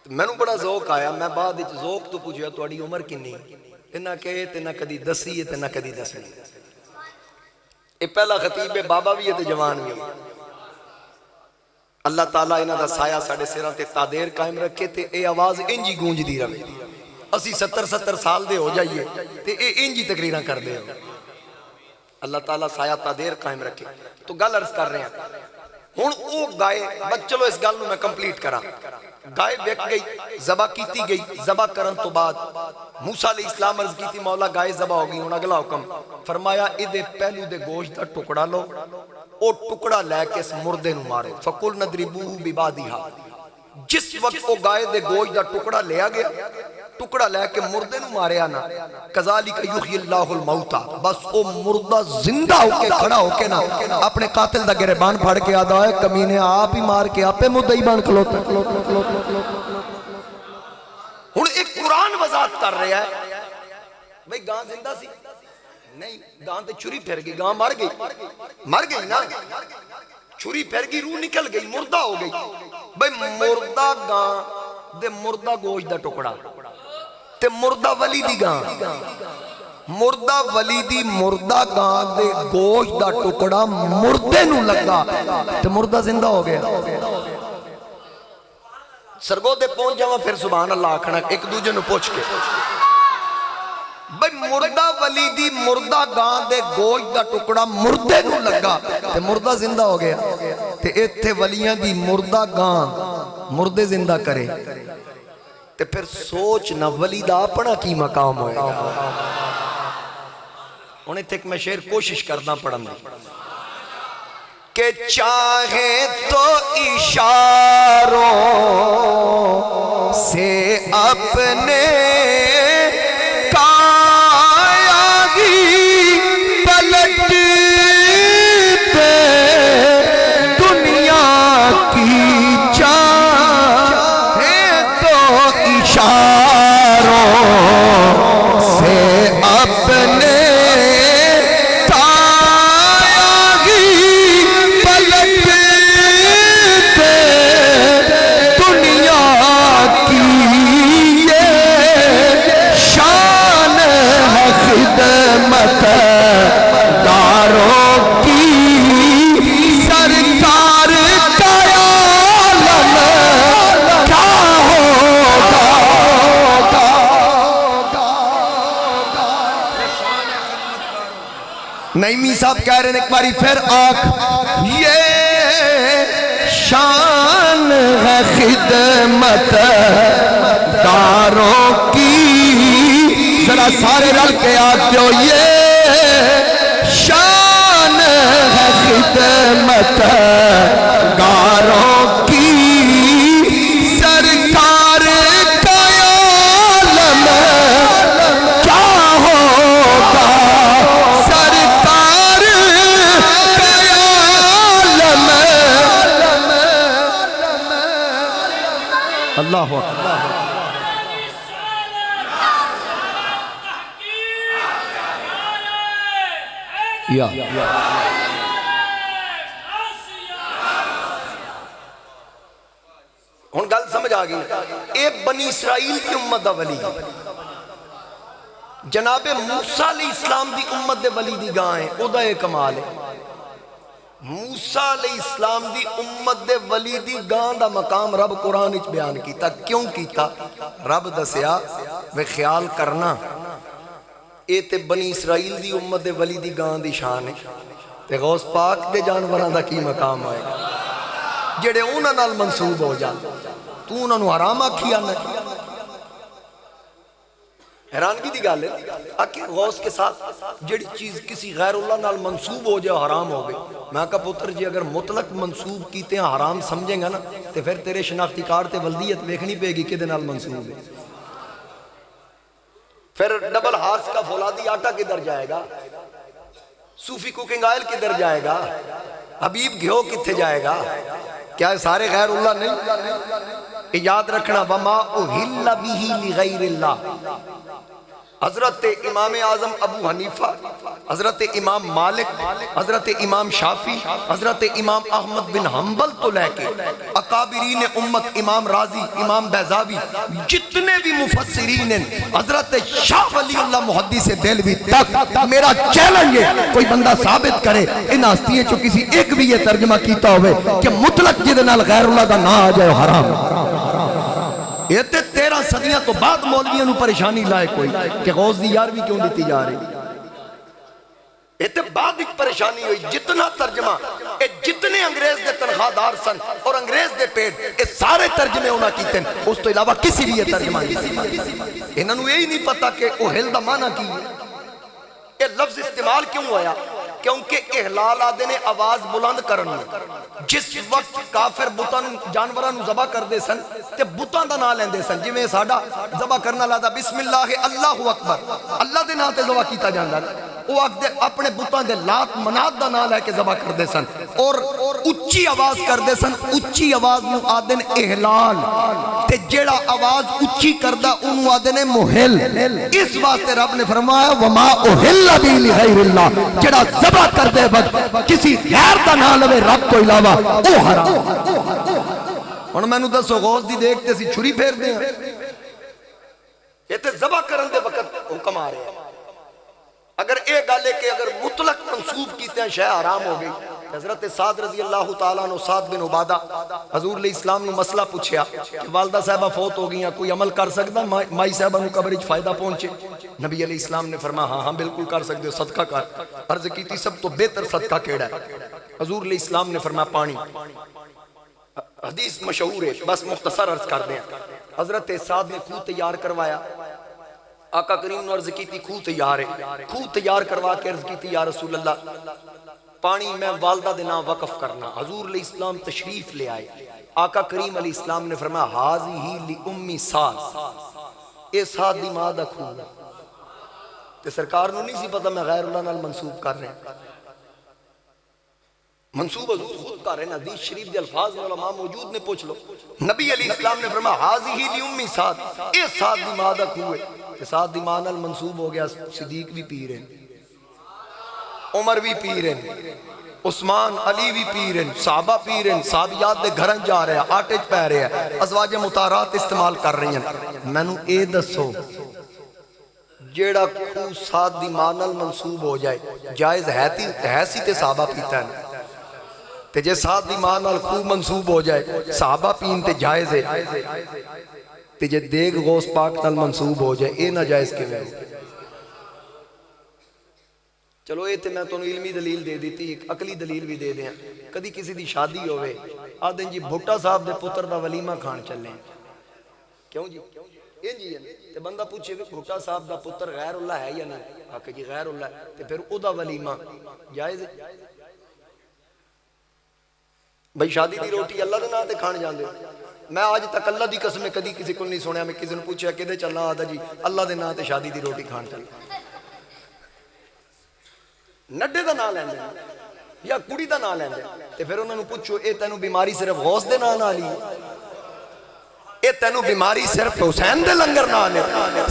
میں نے بڑا ذوق آیا، میں بعد وچ ذوق تو پوچھیا تہاڈی عمر کتنی؟ انہاں کہے تے نہ کدی دسی ہے تے نہ کدی دسنی۔ اے پہلا خطیب ہے، بابا بھی ہے تے جوان بھی ہے۔ اللہ تعالیٰ انہاں دا سایہ ساڈے سراں تے تادیر قائم رکھے تے اے آواز انجی گونج دی رہے، اسی 70 سال دے ہو جائیے تے اے انجی تقریراں کر دے ہو۔ اللہ تعالیٰ سایہ تادیر قائم رکھے۔ تو گل عرض کر رہے ہیں، ہن او گائے بس، چلو اس گل نو میں کمپلیٹ کراں۔ گائے وک گئی، ذبح کیتی گئی، ذبح کرن تو بعد موسیٰ علیہ السلام عرض کی تھی مولا گائے ذبح ہوگی، ہن اگلا حکم فرمایا ادھے پہلو دے گوشت دا ٹکڑا لو، او ٹکڑا لے کے اس مردے نو مارو، فَقُلْ نَضْرِبُوهُ بِبَعْضِهَا۔ جس وقت وہ گائے دے گوشت دا ٹکڑا لیا گیا، ٹکڑا لے کے مردے نو ماریا نا، کذالک یحیی اللہ الموتى، بس وہ مردہ زندہ ہو کے کھڑا ہو کے نا اپنے قاتل دا گریبان پھاڑ کے آدھا ہے کمینے آپ ہی مار کے آپ مدعی بن کھلوتا۔ ہن ایک قرآن وضاحت کر رہا ہے، بھئی گاں زندہ سی نہیں، گاں تے چھری پھر گئی، گاں مر گئی نا، چھری پھر گئی، روح نکل گئی، مردہ ہو گئی۔ بھئی مردہ گاں دے مردہ گوشت دا ٹکڑا تے مردہ ولی دی گاں، مردہ ولی دی مردہ گاں دے گوشت دا ٹکڑا مردے نو لگا تے مردہ زندہ ہو گیا۔ سرگو دے پہنچ جاواں پھر سبحان اللہ آکھنا ایک دوجے نو پوچھ کے، بھئی مردہ ولی دی مردہ گاں دے گوشت دا ٹکڑا مردے نو لگا تے مردہ زندہ ہو گیا، تے ایتھے ولیاں دی مردہ گاں مردے زندہ کرے تے پھر سوچ نہ ولی دا اپنا کی مقام ہوئے گا۔ انہیں تک میں شعر کوشش کرنا پڑھن دی کہ چاہے تو اشاروں سے اپنے نعیمی صاحب کہہ رہے ہیں ایک باری پھر آنکھ، یہ شان ہے خدمت داروں کی، ذرا سارے رل کے آتے ہو، یہ شان ہے خدمت داروں کی، سرکار کا عالم کیا ہوگا، اللہ اکبر۔ یا ہن گل سمجھ آ گئی، اے بنی اسرائیل کی امت دا ولی جناب موسیٰ علیہ السلام دی امت دے ولی دی گاں ہے، او دا ایک کمال ہے۔ موسیٰ علیہ السلام دی امت دے ولی دی گاں دا مقام رب قرآن اچ بیان کیتا، کیوں کیتا؟ رب دسیا وہ خیال کرنا اے تے بنی اسرائیل دی امت دے ولی دی گاں دی شان ہے تے غوث پاک دے جانوراں دا کی مقام آئے گا۔ جڑے انہاں نال منسوب ہو جان تو انہاں نو حرام آکھی آنا. حیرانگی دی گل ہے آکے غوث کے ساتھ جڑی چیز کسی غیر اللہ نال منسوب ہو جائے حرام ہو گئی. میں کہا پتر جی اگر مطلق منسوب کیتے ہیں حرام سمجھیں گا نا تو پھر تیرے شناختی کارڈ تے ولدیت دیکھنی پے گی کدے نال منسوب ہے. پھر ڈبل ہارس کا فولادی آٹا کدھر جائے گا, صوفی کوکنگ آئل کدھر جائے گا, حبیب گھیو کتھے جائے گا؟ کیا سارے غیر اللہ نہیں؟ یاد رکھنا وما اہل بہ لغیر اللہ. حضرت امام اعظم ابو حنیفہ, حضرت امام مالک, حضرت امام شافی, حضرت امام احمد بن حنبل تو لے کے اکابرین امت امام راضی, امام بیضاوی, جتنے بھی مفسرین ہیں, حضرت شاہ ولی اللہ محدث دہلوی تک میرا چیلنج ہے کوئی بندہ ثابت کرے ان ہستیوں چو کسی ایک بھی یہ ترجمہ کیتا ہوئے کہ مطلق جدے نال غیر اللہ دا نہ آ جائے حرام. یہ تے 13 صدیاں تو بعد مولویوں نو پریشانی لائے کوئی کہ غوث دی یارویں کیوں دیتی جا رہی. یہ تے بعد ایک پریشانی ہوئی جتنا ترجمہ جتنے انگریز دے تنخواہ دار سن اور انگریز دے پیٹ یہ سارے ترجمے ہونا کیتے ہیں, اس تو علاوہ کسی بھی یہ ترجمہ نہیں. انہوں نے یہی نہیں پتا کہ اہل دا معنی کی ہے, یہ لفظ استعمال کیوں ہوا کیونکہ احلال آدھے نے آواز بلند کرنا. جس وقت کافر بطن جانوران ذبح کر دے سن تے بطن دا نام لیندے سن, جی میں ساڑھا ذبح کرنا لادا بسم اللہ اللہ اکبر, اللہ دے نام تے ذبح کیتا جاندہ, وہ اپنے بطن دے لات منات دا نام لے کے ذبح کر دے سن اور اچھی آواز کر دے سن. اچھی آواز نو آدھے نے احلال تے جیڑا آواز اچھی کردہ انہوں آدھے نے محل. اس واسطے رب نے فرمایا وما احل بی لغیر اللہ, جیڑا ذبح کر دے بعد کسی غیر دا نام لوے رب کو علاوہ او حرام. اور میں نو دسو غوث دی دیکھتے سی چھری پھیر دیں, یہ تے ذبح کرن دے وقت حکم آ رہے ہیں. اگر ایک گالے کہ اگر مطلق منصوب کیتے ہیں شے حرام ہو گئی. حضرت سعد رضی اللہ تعالیٰ عنہ سعد بن عبادہ حضور علیہ السلام نے مسئلہ پوچھیا کہ والدہ صاحبہ فوت ہو گئی ہیں, کوئی عمل کر سکتا مائی صاحبہ نو قبرج فائدہ پہنچے؟ نبی علیہ السلام نے فرمایا ہاں ہاں بالکل کر سکتے ہو, صدقہ کر. عرض کی تھی سب تو بہتر صدقہ کیڑا ہے؟ حضور علیہ السلام نے فرمایا پانی. حدیث مشہور ہے, بس مختصر عرض کر دیں. حضرت سعد نے خود تیار کروایا, آقا کریم نے عرض کی تھی خود تیار ہے, خود تیار کروا کے عرض کی تھی یا رسول اللہ پانی میں والدہ دے نام وقف کرنا. حضور علیہ السلام تشریف لے آئے, آقا کریم علیہ السلام نے فرمایا حاضی ہی لی امی سعد, اے سعد دی ماں دا خون. تے سرکار نو نہیں سی پتا میں غیر اللہ نال منصوب کر رہے ہیں, منصوب حضور خود کر رہے ہیں. حدیث شریف دے الفاظ علماء موجود نے, پوچھ لو. نبی علیہ السلام نے فرمایا حاضی ہی لی امی سعد, اے سعد دی ماں دا خون ہے. تے سعد دی ماں نال منصوب ہو گیا صدیق بھی پی رہے ہیں, عمر بھی پی رہے ہیں, عثمان علی بھی پی رہے ہیں, صحابہ پی رہے ہیں, صحابیات دے گھرن جا رہے ہیں, آٹے پہ رہے ہیں, ازواج مطہرات استعمال کر رہی ہیں. میں نو اے دسو جیڑا خو سعد دی ماں نال منصوب ہو جائے جائز ہے سی تے صحابہ پیتا ہے, تے جے سعد دی ماں نال خو منصوب ہو جائے صحابہ پین تے جائز ہے, تے جے دیگ غوث پاک نال منصوب ہو جائے اے نہ جائز کے میں. چلو اے تے میں تو علمی دلیل دے دیتی, ایک عقلی دلیل بھی دے دیں. کدی کسی دی شادی ہوئے آدھیں جی بھٹا صاحب دے پتر دا ولیمہ کھان چلیں, کیوں جی یہ جی ہے. تے بندہ پوچھے کہ بھٹا صاحب دا پتر غیر اللہ ہے یا نہیں, آکے جی غیر اللہ ہے, تے پھر او دا ولیمہ جائز ہے؟ بھئی شادی دی روٹی اللہ دے نام تے کھان جاندے. میں آج تک اللہ دی قسم کدی کسی کو نہیں سنیا میں کسی نے پوچھا کہ دے چلنا آدھا جی اللہ دے نام تے شادی دی روٹی کھان چلنا. نڈے دا نام لیندے یا کڑی دا نام لیندے, تے پھر انہوں نے پوچھو اے تینوں بیماری صرف غوث دے نام نہ لی, اے تینوں بیماری صرف حسین دے لنگر نہ لے,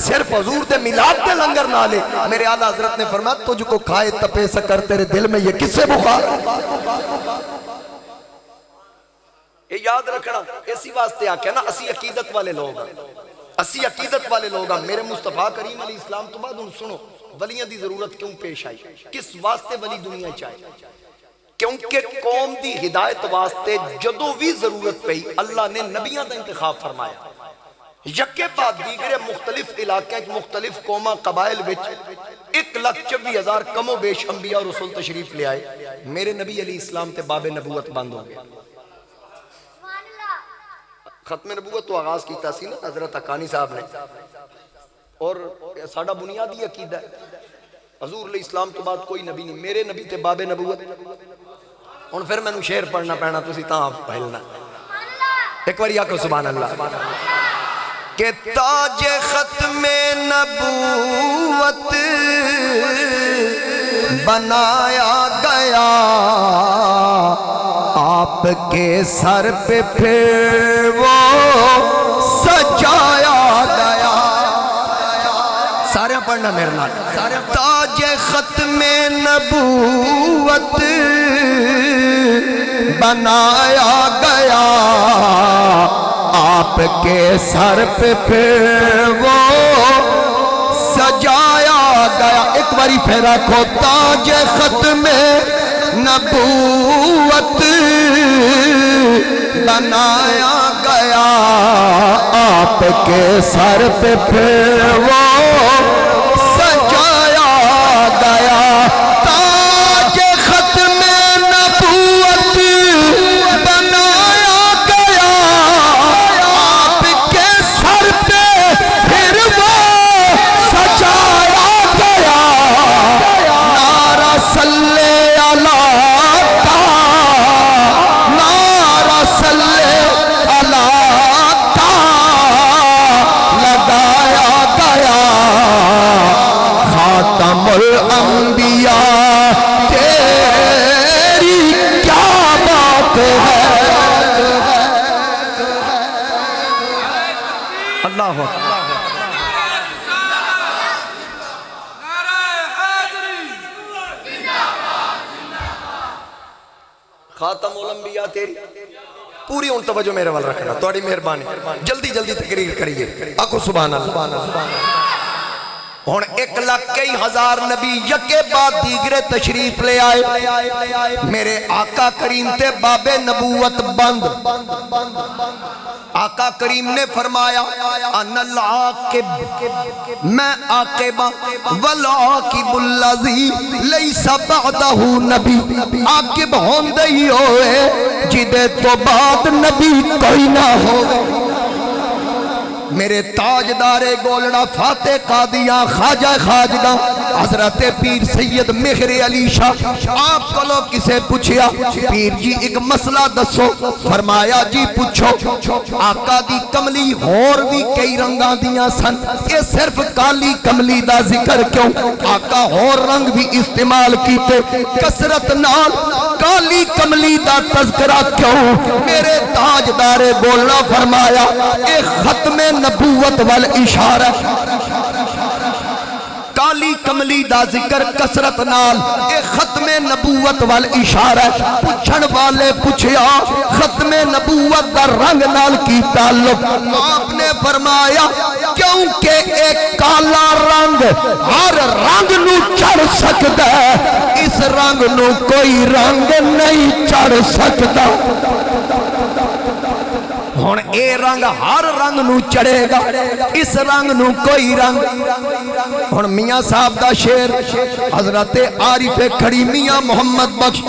صرف حضور دے میلاد دے لنگر نہ لے. میرے اعلیٰ حضرت نے فرمایا تجھ کو کھائے تپے سکر تیرے دل میں یہ کس سے بخار. یہ یاد رکھنا, اسی واسطے آکے نا اسی عقیدت والے لوگ ہیں, اسی عقیدت والے لوگ ہیں. میرے مصطفیٰ کریم علیہ السلام تو بعد ان سنو ولیاں دی ضرورت کیوں پیش آئی, کس واسطے ولی دنیا چاہے؟ کیونکہ قوم دی ہدایت واسطے جدو بھی ضرورت پئی اللہ نے نبیوں دا انتخاب فرمایا. یکے بعد دیگرے مختلف علاقے مختلف قوماں قبائل وچ 1,24,000 کم و بیش انبیاء اور رسول تشریف لے آئے. میرے نبی علیہ السلام تے باب نبوت بند ہو گیا. ختم نبوت تو آغاز کیتا سی نا حضرت حقانی صاحب نے، اور ساڈا بنیادی عقیدہ ہے حضور علیہ السلام تو بعد کوئی نبی نہیں، میرے نبی تے باب نبوت۔ ہن پھر مینوں شعر پڑھنا پینا، تسی تاں پہلنا ایک بار آکھو سبحان اللہ۔ کہ تاج ختم نبوت بنایا گیا آپ کے سر پہ پھر وہ سجایا گیا۔ سارے پڑھنا میرے نال۔ تاج ختم نبوت بنایا گیا آپ کے سر پہ پھر وہ سجایا گیا۔ ایک باری پھر رکھو، تاج ختم نبوت بنایا گیا آپ کے سر پہ پھر وہ سجایا گیا۔ تاج ختم نبوت بنایا گیا آپ کے سر پہ پھر وہ سجایا گیا۔ نعرہ صلی اللہ کا، نعرہ صلی اللہ کا لگایا گیا۔ خاتم الانبیاء تیری کیا بات ہے۔ اللہ اکبر۔ خاتم الانبیاء تیری پوری ان توجہ میرے وال رکھنا، تھوڑی مہربانی، جلدی جلدی تقریر کریے، آکھو سبحان اللہ۔ ہن 1,01,000 نبی یکے بعد دیگرے تشریف لے آئے، میرے آقا کریم تے باب نبوت بند۔ آقا کریم نے فرمایا انا العاقب، میں عاقبہ والعاقب الذی لیس بعدہ نبی، عاقب ہوندے ہی ہوئے جدے تو بعد نبی کوئی نہ ہوئے۔ میرے تاجدار گولڑا فاتح قادیاں خواجہ خواجگاں حضرت پیر سید مہر علی شاہ، آپ کو لوگ کسے پوچھیا پیر جی ایک مسئلہ دسو، فرمایا جی پوچھو۔ آقا دی کملی ہور بھی کئی رنگاں دیاں سن، یہ صرف کالی کملی دا ذکر کیوں؟ آقا ہور رنگ بھی استعمال کیتے، کثرت نال کالی کملی دا تذکرہ کیوں؟ میرے تاجدار گولڑا فرمایا اے ختم نبوت والاشارہ، کالی کملی دا ذکر کثرت نال، اے ختم نبوت والاشارہ۔ پوچھن والے پوچھیا ختم نبوت دا رنگ نال کی تعلق؟ آپ نے فرمایا کیونکہ ایک کالا رنگ ہر رنگ نو چڑھ سکتا ہے، اس رنگ نو کوئی رنگ نہیں چڑھ سکتا۔ ہن اے رنگ ہر رنگ نو چڑھے گا، اس رنگ نو کوئی رنگ۔ ہن میاں صاحب دا شعر حضرت عارف کھڑی میاں محمد بخش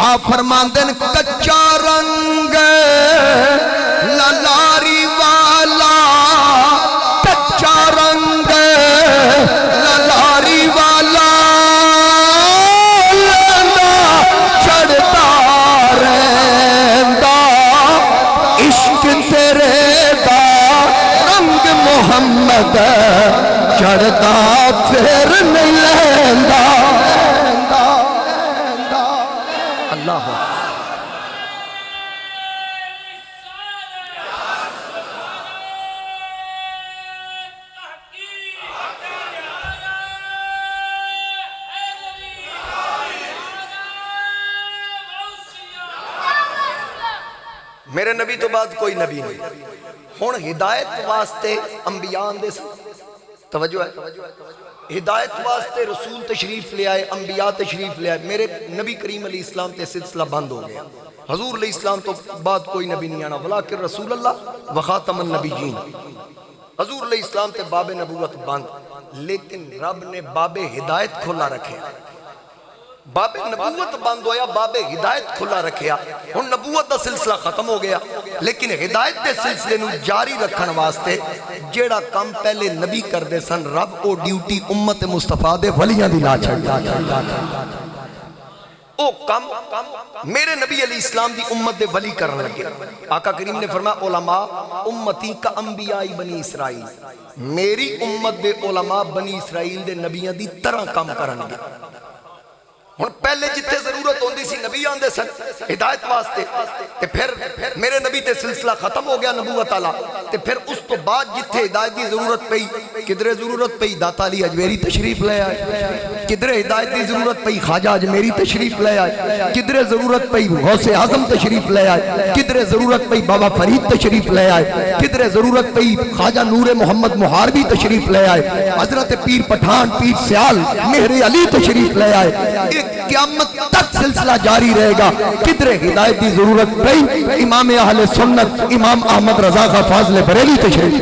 آپ فرماندے ہیں کچا رنگ للاری والا، کچا رنگ للاری والا لنا چڑھتا رہندا، عشق تیرے دا رنگ محمد چڑھتا پھر نہیں لیندا۔ اللہ میرے نبی تو بعد کوئی نبی نہیں۔ ہون ہدایت واسطے انبیاء دے توجہ ہے، ہدایت واسطے رسول تشریف لے آئے، انبیاء تشریف لے آئے، میرے نبی کریم علیہ السلام تے سلسلہ بند ہو گیا۔ حضور علیہ السلام تو بعد کوئی نبی نہیں آنا، ولیکن رسول اللہ وخاتم النبیین۔ حضور علیہ السلام تے باب نبوت بند، لیکن رب نے باب ہدایت کھولا رکھے۔ باب نبوت بند ہویا، باب ہدایت کھلا رکھیا. ہن نبوت دا سلسلہ ختم ہو گیا، لیکن ہدایت دے سلسلے نو جاری رکھن واسطے جیڑا کم پہلے نبی کر دے سن، رب او ڈیوٹی امت مصطفیٰ دے ولیاں دی لا چھڑ. او کم میرے نبی علیہ السلام دی امت دے ولی کرن لگے. آقا کریم نے فرمایا علماء امتی کا انبیاء بنی اسرائیل، میری امت دے علماء بنی اسرائیل دے نبیاں دی طرح کام کرن گے. ہن پہلے جتنے ضرورت ہوندی سی نبی آندے سن ہدایت واسطے، تے پھر میرے نبی تے سلسلہ ختم ہو گیا نبوت والا. تے پھر اس تو بعد جتھے ہدایت دی ضرورت پئی، کدھرے ضرورت پئی داتا علی اجمیری تشریف لے آئے، کدھرے ہدایت دی ضرورت پئی خواجہ اجمیری تشریف لے آئے، کدھرے ضرورت پئی غوث اعظم تشریف لے آئے، کدھرے ضرورت پئی بابا فرید تشریف لے آئے، کدھرے ضرورت پئی خواجہ نور محمد محاربی تشریف لے آئے، حضرت پیر پٹھان پیر سیال مہر علی تشریف لے آئے. قیامت تک سلسلہ جاری رہے گا. کدھر ہدایت دی ضرورت پئی امام اہل سنت امام احمد رضا خان فاضل بریلی تشریف.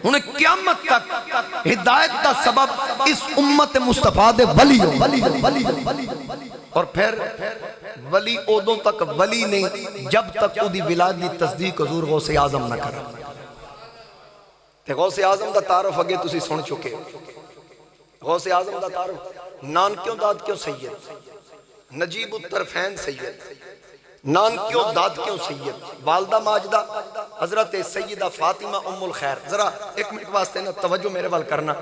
انہیں قیامت تک ہدایت دا سبب اس امت مصطفیٰ دے ولی ہو. اور پھر ولی اودوں تک ولی نہیں جب تک او دی ولایت دی تصدیق حضور غوث اعظم نہ کرا. تے غوث اعظم دا تعارف اگے تسی سن چکے. غوث اعظم دا تعارف نانکیوں داد کیوں سید، نجیب الطرفین سید، نانکیوں داد کیوں سید، والدہ ماجدہ حضرت سیدہ فاطمہ ام الخیر. ذرا ایک منٹ واسطے نا توجہ میرے وال کرنا،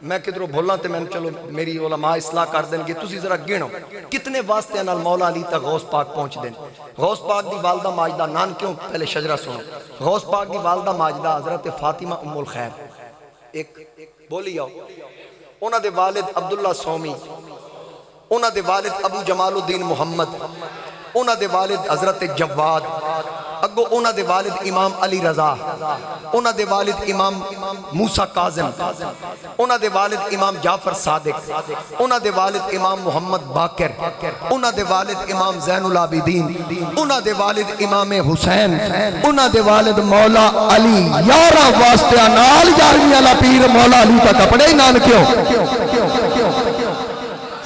میں کدھروں بھولنا تے میں چلو میری علماء اصلاح کر دیں گے. تسی ذرا گنو کتنے واسطے نال مولا علی تک غوث پاک پہنچ دیں. غوث پاک دی والدہ ماجدہ نانکیوں پہلے شجرہ سنو. غوث پاک دی والدہ ماجدہ حضرت فاطمہ ام الخیر ایک بولی آؤ. انہاں دے والد عبداللہ سومی، انہاں دے والد ابو جمال الدین محمد، انہاں دے والد حضرت جواد، اگو انہاں دے والد امام علی رضا، انہاں دے والد امام موسیٰ کاظم، انہاں دے والد امام جعفر صادق، انہاں دے والد امام محمد باقر، انہاں دے والد امام زین العابدین، انہاں دے والد امام حسین، انہاں دے والد مولا علی. 11 واسطے نال 11ویں والا پیر مولا علی کا کپڑے نان کیوں.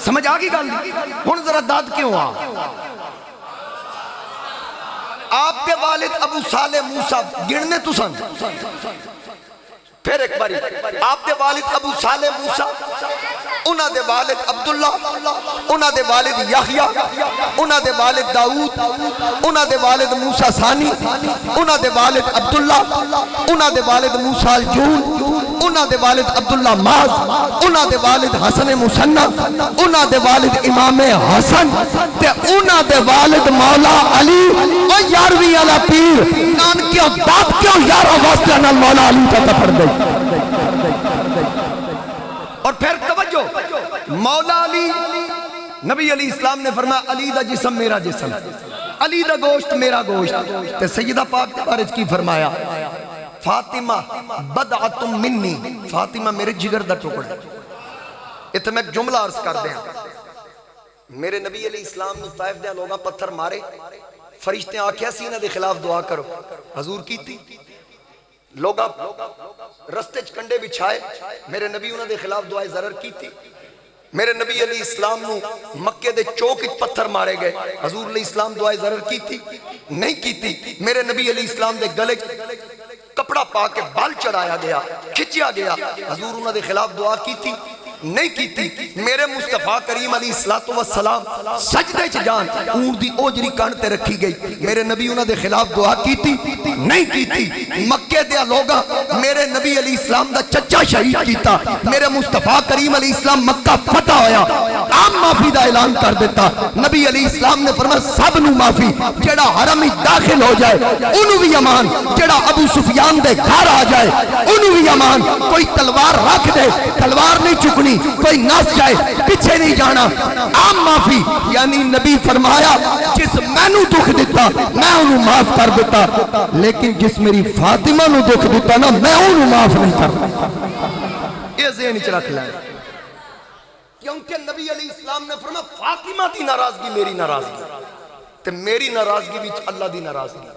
سمجھ آگی گل؟ ہن ذرا داد کیوں آ. آپ کے والد ابو صالح موسیٰ گننے تو سن. پھر ایک باری آپ کے والد ابو صالح موسیٰ، انہاں دے والد عبداللہ، انہاں دے والد یحییٰ، انہاں دے والد داؤد، انہاں دے والد موسیٰ ثانی، انہاں دے والد عبداللہ، انہاں دے والد موسیٰ الجون، انہاں دے والد عبداللہ ماز، انہاں دے والد حسن مسنہ، انہاں دے والد امام حسن، تے انہاں دے والد مولا علی. اور 11ویں والا پیر نانکیوں داد کیوں 11 واسطے نال مولا علی کا کپڑ دے. اور پھر توجہ مولا علی، نبی علیہ السلام نے فرمایا علی دا جسم میرا جسم، علی دا گوشت میرا گوشت. تے سیدہ پاک کے بارے کی فرمایا فاطمہ بدعت منی، فاطمہ میرے جگر دا ٹکڑا. اتنے میں ایک جملہ عرض کر دیں. میرے نبی علیہ السلام نے طائف دے لوگاں پتھر مارے، فرشتے آکھیا سی انہاں دے خلاف دعا کرو، حضور کی تھی. لوگاں رستے چکنڈے بچھائے، میرے نبی انہاں دے خلاف دعائے ضرر کی تھی. میرے نبی علیہ السلام نو مکے دے چوک پتھر مارے گئے، حضور علیہ السلام دعائے ضرر کی تھی نہیں کی تھی. میرے نبی علیہ السلام دے گلے کپڑا پا کے بال چڑھایا گیا، کھچیا گیا، حضور انہاں دے خلاف دعا کی تھی نہیں کی تھی. میرے مصطفیٰ کریم علیہ السلام سجدے چ جان اونٹ دی اوجری کان تے رکھی گئی، میرے نبی انہاں دے خلاف دعا کی تھی نہیں کی تھی. مکے دے لوگاں میرے نبی علیہ السلام دا چچا شہید کیتا، میرے مصطفیٰ کریم علیہ السلام مکہ فتح ہویا، عام معافی دا اعلان کر دیتا. نبی علیہ السلام نے فرمایا سب نو معافی، جڑا حرم وچ داخل ہو جائے اونوں بھی امان، جڑا ابو سفیان دے گھر آ جائے اونوں بھی امان. کوئی تلوار رکھ دے تلوار نہیں چکنی، کوئی نس جائے پیچھے نہیں جانا، عام معافی. یعنی نبی فرمایا جس میں نو دکھ دیتا میں انہوں معاف کر دیتا، لیکن جس میری فاطمہ نو دکھ دیتا نا میں انہوں معاف نہیں کرتا. یہ ذہن وچ رکھ لیں، کیونکہ نبی علیہ السلام نے فرمایا فاطمہ دی ناراضگی میری ناراضگی، تے میری ناراضگی وچ اللہ دی ناراضگی.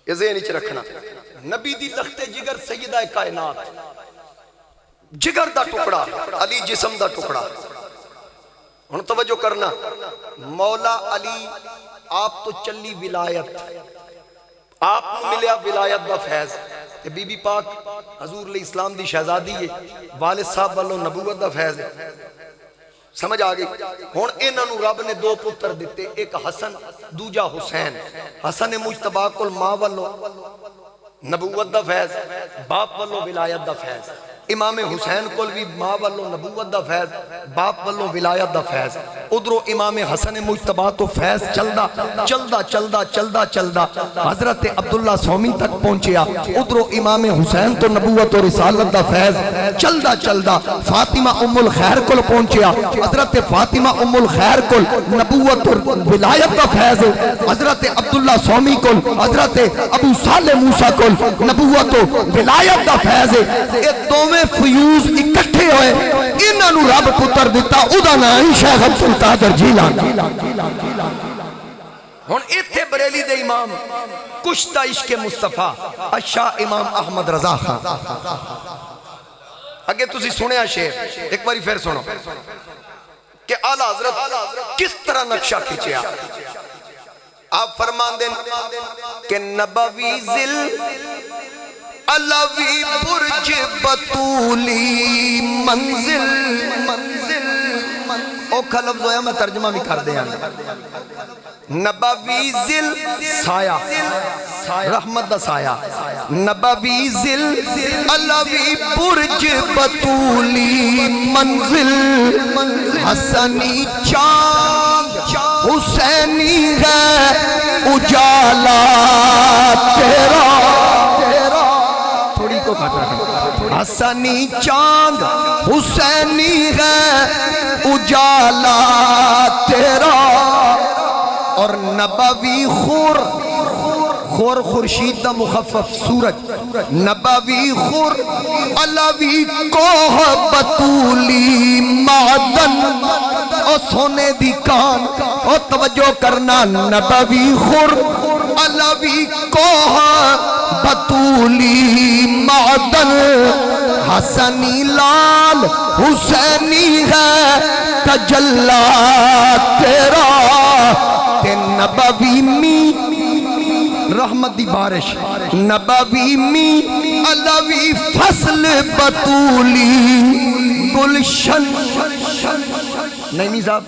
یہ ذہن وچ رکھنا. نبی دی لخت جگر سیدہ کائنات جگر دا ٹکڑا، علی جسم دا ٹکڑا. ہن توجہ کرنا، مولا علی آپ تو چلی ولایت، آپ ملیا ولایت دا فیض، تے بی بی پاک حضور علیہ السلام دی شہزادی ہے، والد صاحب والوں نبوت دا فیض ہے. سمجھ آگئی. ہن انہاں نو رب نے دو پتر دیتے، ایک حسن دوجا حسین. حسن مجتبی کول ماں والوں نبوت دا فیض، باپ والوں ولایت دا فیض. امام حسین کول بھی ماں والوں نبوت دا فیض، باپ والوں ولایت دا فیض. ادھروں امام حسن مجتبی تو فیض چلدا چلدا چلدا چلدا چلدا حضرت عبداللہ سومی تک پہنچیا. ادھروں امام حسین تو نبوت و رسالت دا فیض چلدا چلدا فاطمہ ام الخیر کول پہنچیا. حضرت فاطمہ ام الخیر کول نبوت و ولایت دا فیض. حضرت عبداللہ سومی کول، حضرت ابو صالح موسیٰ کول نبوت و ولایت دا فیض. اے دوویں فیوز اکٹھے ہوئے، انہاں نو رب پتر دیتا، ادا نام شیخ عبد القادر جیلانی. ہن ایتھے بریلی دے امام کشتہ عشق مصطفیٰ الشاہ امام احمد رضا خان. اگے تسی سنیا شعر، ایک باری پھر سنو کہ اعلیٰ حضرت کس طرح نقشہ کھچیا. آپ فرمان دیں کہ نبوی ذل علوی برج بطولی منزل. اوکھا لفظ ہویا میں ترجمہ بھی کر دیا. نبوی ذل سایہ، رحمت دا سایہ. نبوی ذل علوی برج بطولی منزل. حسنی چاند حسینی ہے اجالا تیرا. حسنی چاند حسینی ہے اجالا تیرا. اور نبوی خور، خور خورشید دا مخفف سورج. نبوی خور علوی کوہ بطولی معدن. او سونے دی کان، او توجہ کرنا. نبوی خور علوی کوہ بطولی معدن. حسنی لال حسینی ہے تجلا تیرا. تے نبوی می رحمت دی بارش، نبوی می علوی فصل بطولی گلشن. نہیں صاحب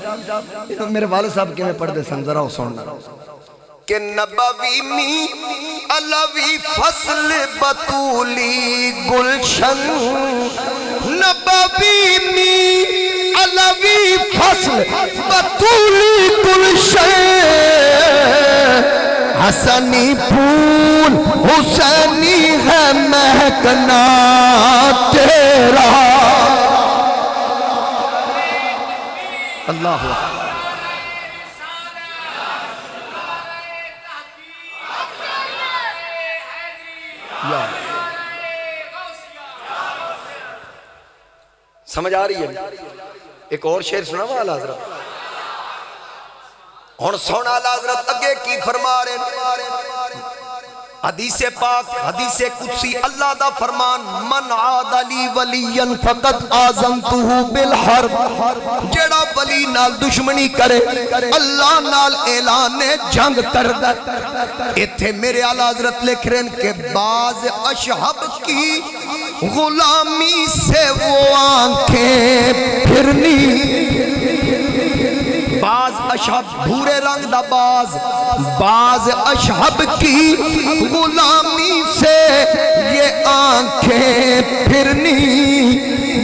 میرے والد صاحب کے میں پڑھ دے سن، ذرا سننا کہ نبوی می علوی فصل بطولی گلشن. نبوی می علوی فصل بطولی گلشن. حسنی پھول حسینی ہے مہکنا تیرا. اللہ سمجھ آ رہی ہے. ایک اور شعر سنا ہوا اعلیٰ حضرت. ہن سن اعلیٰ حضرت اگے کی فرما رہے. حدیث پاک، حدیث قدسی، اللہ دا فرمان من عاد لی ولی فقد آذنتہ بالحرب. جڑا ولی نال دشمنی کرے اللہ نال اعلان جنگ کردا. ایتھے میرے اعلیٰ حضرت لکھ رہے ہیں کہ بعض اشہب کی غلامی سے وہ آنکھیں پھرنی. بعض اشہب بھورے رنگ دا بعض اشہب کی غلامی سے یہ آنکھیں پھرنی.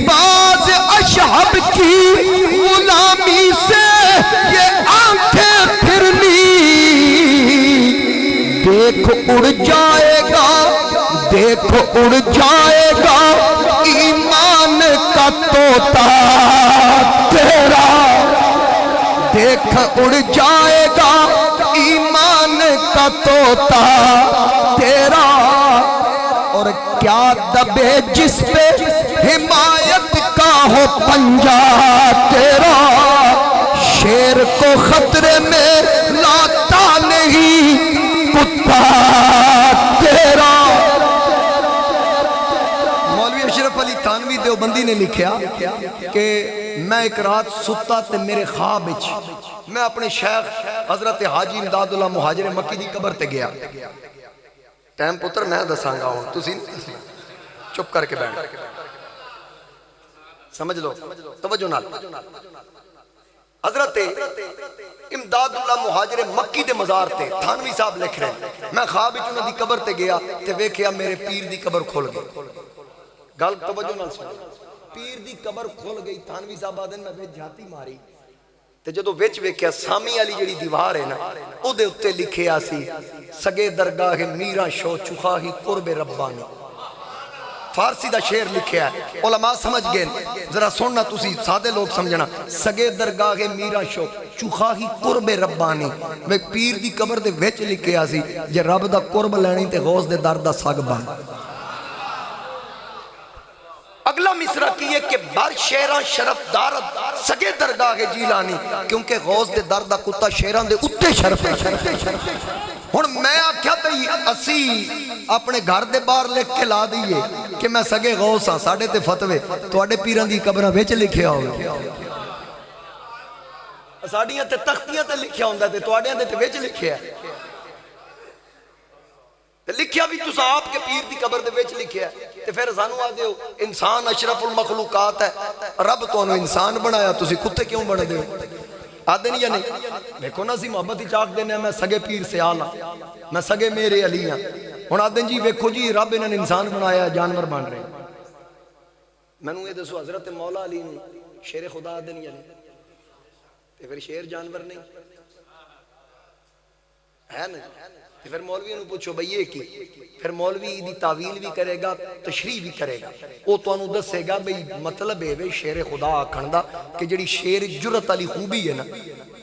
بعض اشہب کی غلامی سے یہ آنکھیں پھرنی. دیکھ اڑ جائے گا، دیکھ اڑ جائے گا ایمان کا طوطا تیرا. دیکھ اڑ جائے گا ایمان کا طوطا تیرا. اور کیا دبے جس پہ حمایت کا ہو پنجا تیرا. شیر کو خطرے میں لاتا نہیں کتا تیرا. مولوی اشرف علی تھانوی دیوبندی نے لکھیا کہ میں ایک رات ستا تے میرے خواب وچ میں اپنے شیخ حضرت حاجی امداد اللہ مہاجر مکی دی قبر تے گیا. ٹائم پتر میں دساں گا ہوں تسی چپ کر کے بیٹھ سمجھ لو توجہ نال. حضرت امداد اللہ مہاجر مکی دے مزار تے تھانوی صاحب لکھ رہے ہیں میں خواب وچ انہاں دی قبر تے گیا تے ویکھیا میرے پیر دی قبر کھل گئی. گل توجہ نال سن. پیر دی قبر کھل گئی. تھانوی صاحب آدن میں وچ جھاتی ماری تے جدوں وچ ویکھیا سامی والی جڑی دیوار ہے نا او دے اوتے لکھیا سی سگے درگاہ میرا شو چخاہی قرب ربانی. فارسی دا شعر لکھیا ہے علماء سمجھ گئے ذرا سننا تسی سادے لوگ سمجھنا. سگے درگاہ میرا شو چخاہی قرب ربانی میں پیر دی قبر دے وچ لکھیا سی جے رب دا قرب لینی تے غوث دے در دا سگ بن. اگلا مصرع کی ہے کہ بر شیران شرف دارت سگے درگاہ جیلانی کیونکہ غوث دے در دا کتا شیران دے اتے شرف ہے. ہن میں آکھیا بھئی اسی اپنے گھر دے باہر لکھ کے لا دیئے کہ میں سگے غوث ہاں ساڑھے تے فتوے تواڈے پیراں دی قبراں وچ لکھیا ہوئے ساڑیاں تے تختیاں تے لکھیا ہوندا تے تواڈیاں تے وچ لکھیا ہے. لکھیا بھی تسا آپ کے پیر دی قبر دے وچ لکھیا ہے تے پھر سانو آ دیو انسان اشرف المخلوقات ہے رب تو انہوں انسان بنایا تسی کتے کیوں بن دیو آدھے نہیں یا نہیں. دیکھو نا سی محبت ہی چاک دینے میں سگے پیر سے آلہ میں سگے میرے علی ہیں ہن آدھے جی ویکھو جی رب انہوں انسان بنایا جانور بن رہے ہیں. میں نے یہ دسو حضرت مولا علی نے شیر خدا آدھے نہیں یا نہیں تے پھر شیر جانور نہیں ہے نا. پھر مولوی انہوں پوچھو بھئی یہ کی پھر مولوی دی تعویل بھی کرے گا تشریح بھی کرے گا وہ تو انہوں دسے گا بھئی مطلب ہے شیر خدا آکھندہ کہ جڑی شیر جرت علی خوبی ہے نا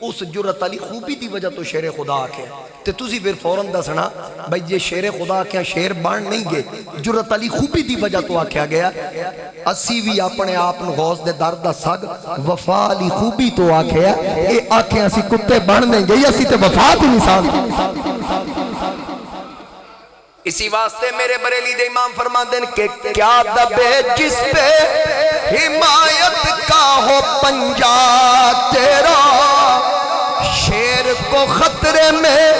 اس جرت علی خوبی دی وجہ تو شیر خدا آکھے تے تُسی پھر فوراں دسنا بھئی یہ شیر خدا کیا شیر بان نہیں گے جرت علی خوبی دی وجہ تو آکھیا گیا اسی بھی اپنے آپ غوث دے درد سگ وفا علی خوبی تو آکھیا اے آکھیا سی کتے بان نہیں گے اسی تے وفا دی مثال. اسی واسطے میرے بریلی دے امام فرما دیں کہ کیا دبے جس پہ حمایت کا ہو پنجا تیرا شیر کو خطرے میں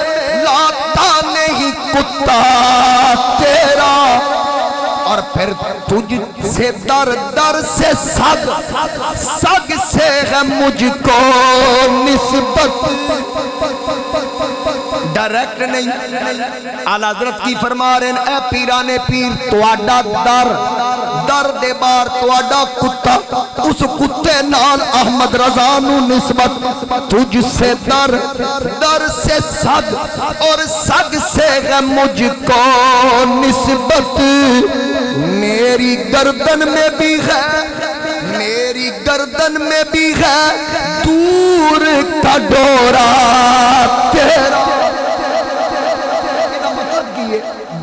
لاتا نہیں کتا تیرا اور پھر تجھ سے در در سے سگ سگ سے ہے مجھ کو نسبت ڈائریکٹ نہیں. اعلی حضرت کی فرما رہے ہیں اے پیرانے پیر تواڈا در دے بار تواڈا کتا اس کتے نال احمد رضا نو نسبت تجھ سے در سے سگ اور سگ سے ہے مجھ کو نسبت. میری گردن میں بھی ہے میری گردن میں بھی ہے دور کا ڈورا تیرا.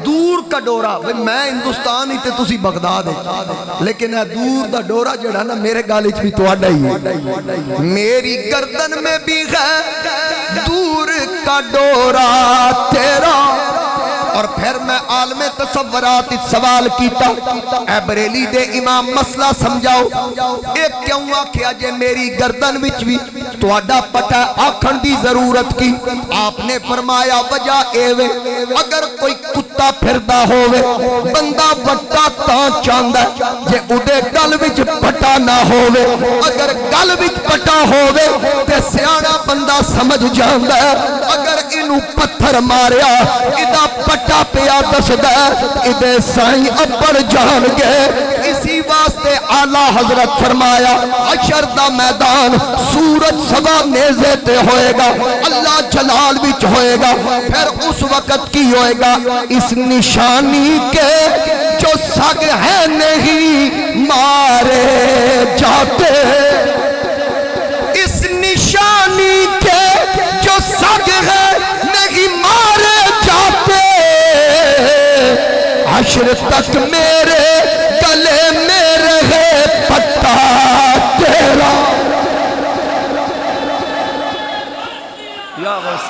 دور کا ڈورا میں ہندوستان ہی تے تسی بغداد ہے لیکن ہے دور دا ڈورا جڑا نا میرے گالچ بھی تو آڈا ہی ہے. میری گردن میں بھی ہے دور کا ڈورا تیرا. اور پھر میں عالم تصورات سوال کیتا اے بریلی دے امام مسئلہ سمجھاؤ ایک کیوں آکھیا جے میری گردن وچ بھی تواڈا پٹا آکھن دی ضرورت کی. آپ نے فرمایا وجہ ایوے اگر کوئی کتا پھردا ہووے بندہ وٹا تاں چاہندا جے اودے گل وچ پٹا نہ ہووے اگر گل وچ پٹا ہووے تے سیاڑا بندہ سمجھ جاندا اگر اینو پتھر ماریا ادا پٹا پیا دسدا ادے سائیں اپڑ جان گے. اسی واسطے اعلی حضرت فرمایا حشر دا میدان سورج سوا نیزے تے ہوئے گا اللہ جلال وچ ہوئے گا پھر اس وقت کی ہوئے گا اس نشانی کے جو سگ ہے نہیں مارے جاتے اس نشانی کے جو سگ ہے نہیں مارے جاتے حشر تک میرے گلے میں رہے پٹا تیرا. یا غوث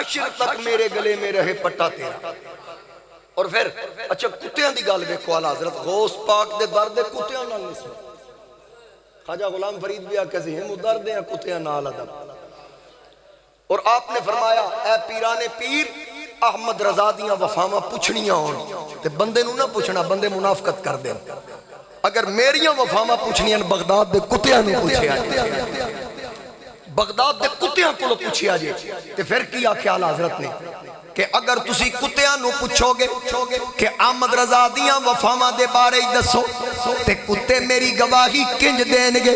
حشر تک میرے گلے میں رہے پٹا تیرا. اور پھر اچھا کتیاں دی گل ویکھو اعلی حضرت غوث پاک دے در دے کتیاں نال نسبت. خواجہ غلام فرید بھی آکھے سی ہم در دے کتیاں نال ادب. اور آپ نے فرمایا اے پیرانے پیر احمد رضا دیاں وفاواں پوچھنیاں ہون تے بندے نو نہ پوچھنا, بندے منافقت کر دیں. اگر میریاں وفاواں پوچھنیاں بغداد دے کتیاں نو پوچھیا جے, بغداد دے کتیاں کو پوچھیا جے. تے پھر کی آکھیا اعلی حضرت نے کہ اگر تسی کتیاں نو پوچھو گے کہ احمد رضا دیاں وفاواں دے بارے دسو تے کتے میری گواہی کنج دین گے.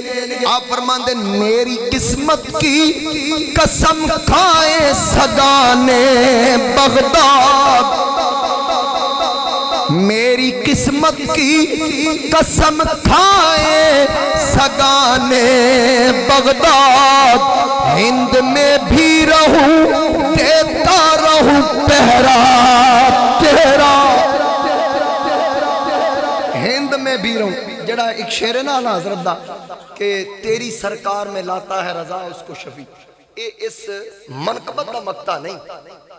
آپ فرماندے میری قسمت کی قسم کھائے سگانے بغداد, میری قسمت کی قسم کھائے سگانے بغداد, ہند میں بھی رہوں دیتا رہوں پہرا تیرا, ہند میں بھی رہوں. جڑا ایک شعر ہے نا اعلیٰ حضرت دا کہ تیری سرکار میں لاتا ہے رضا اس کو شفیع, اس منقبت دا مقطع نہیں,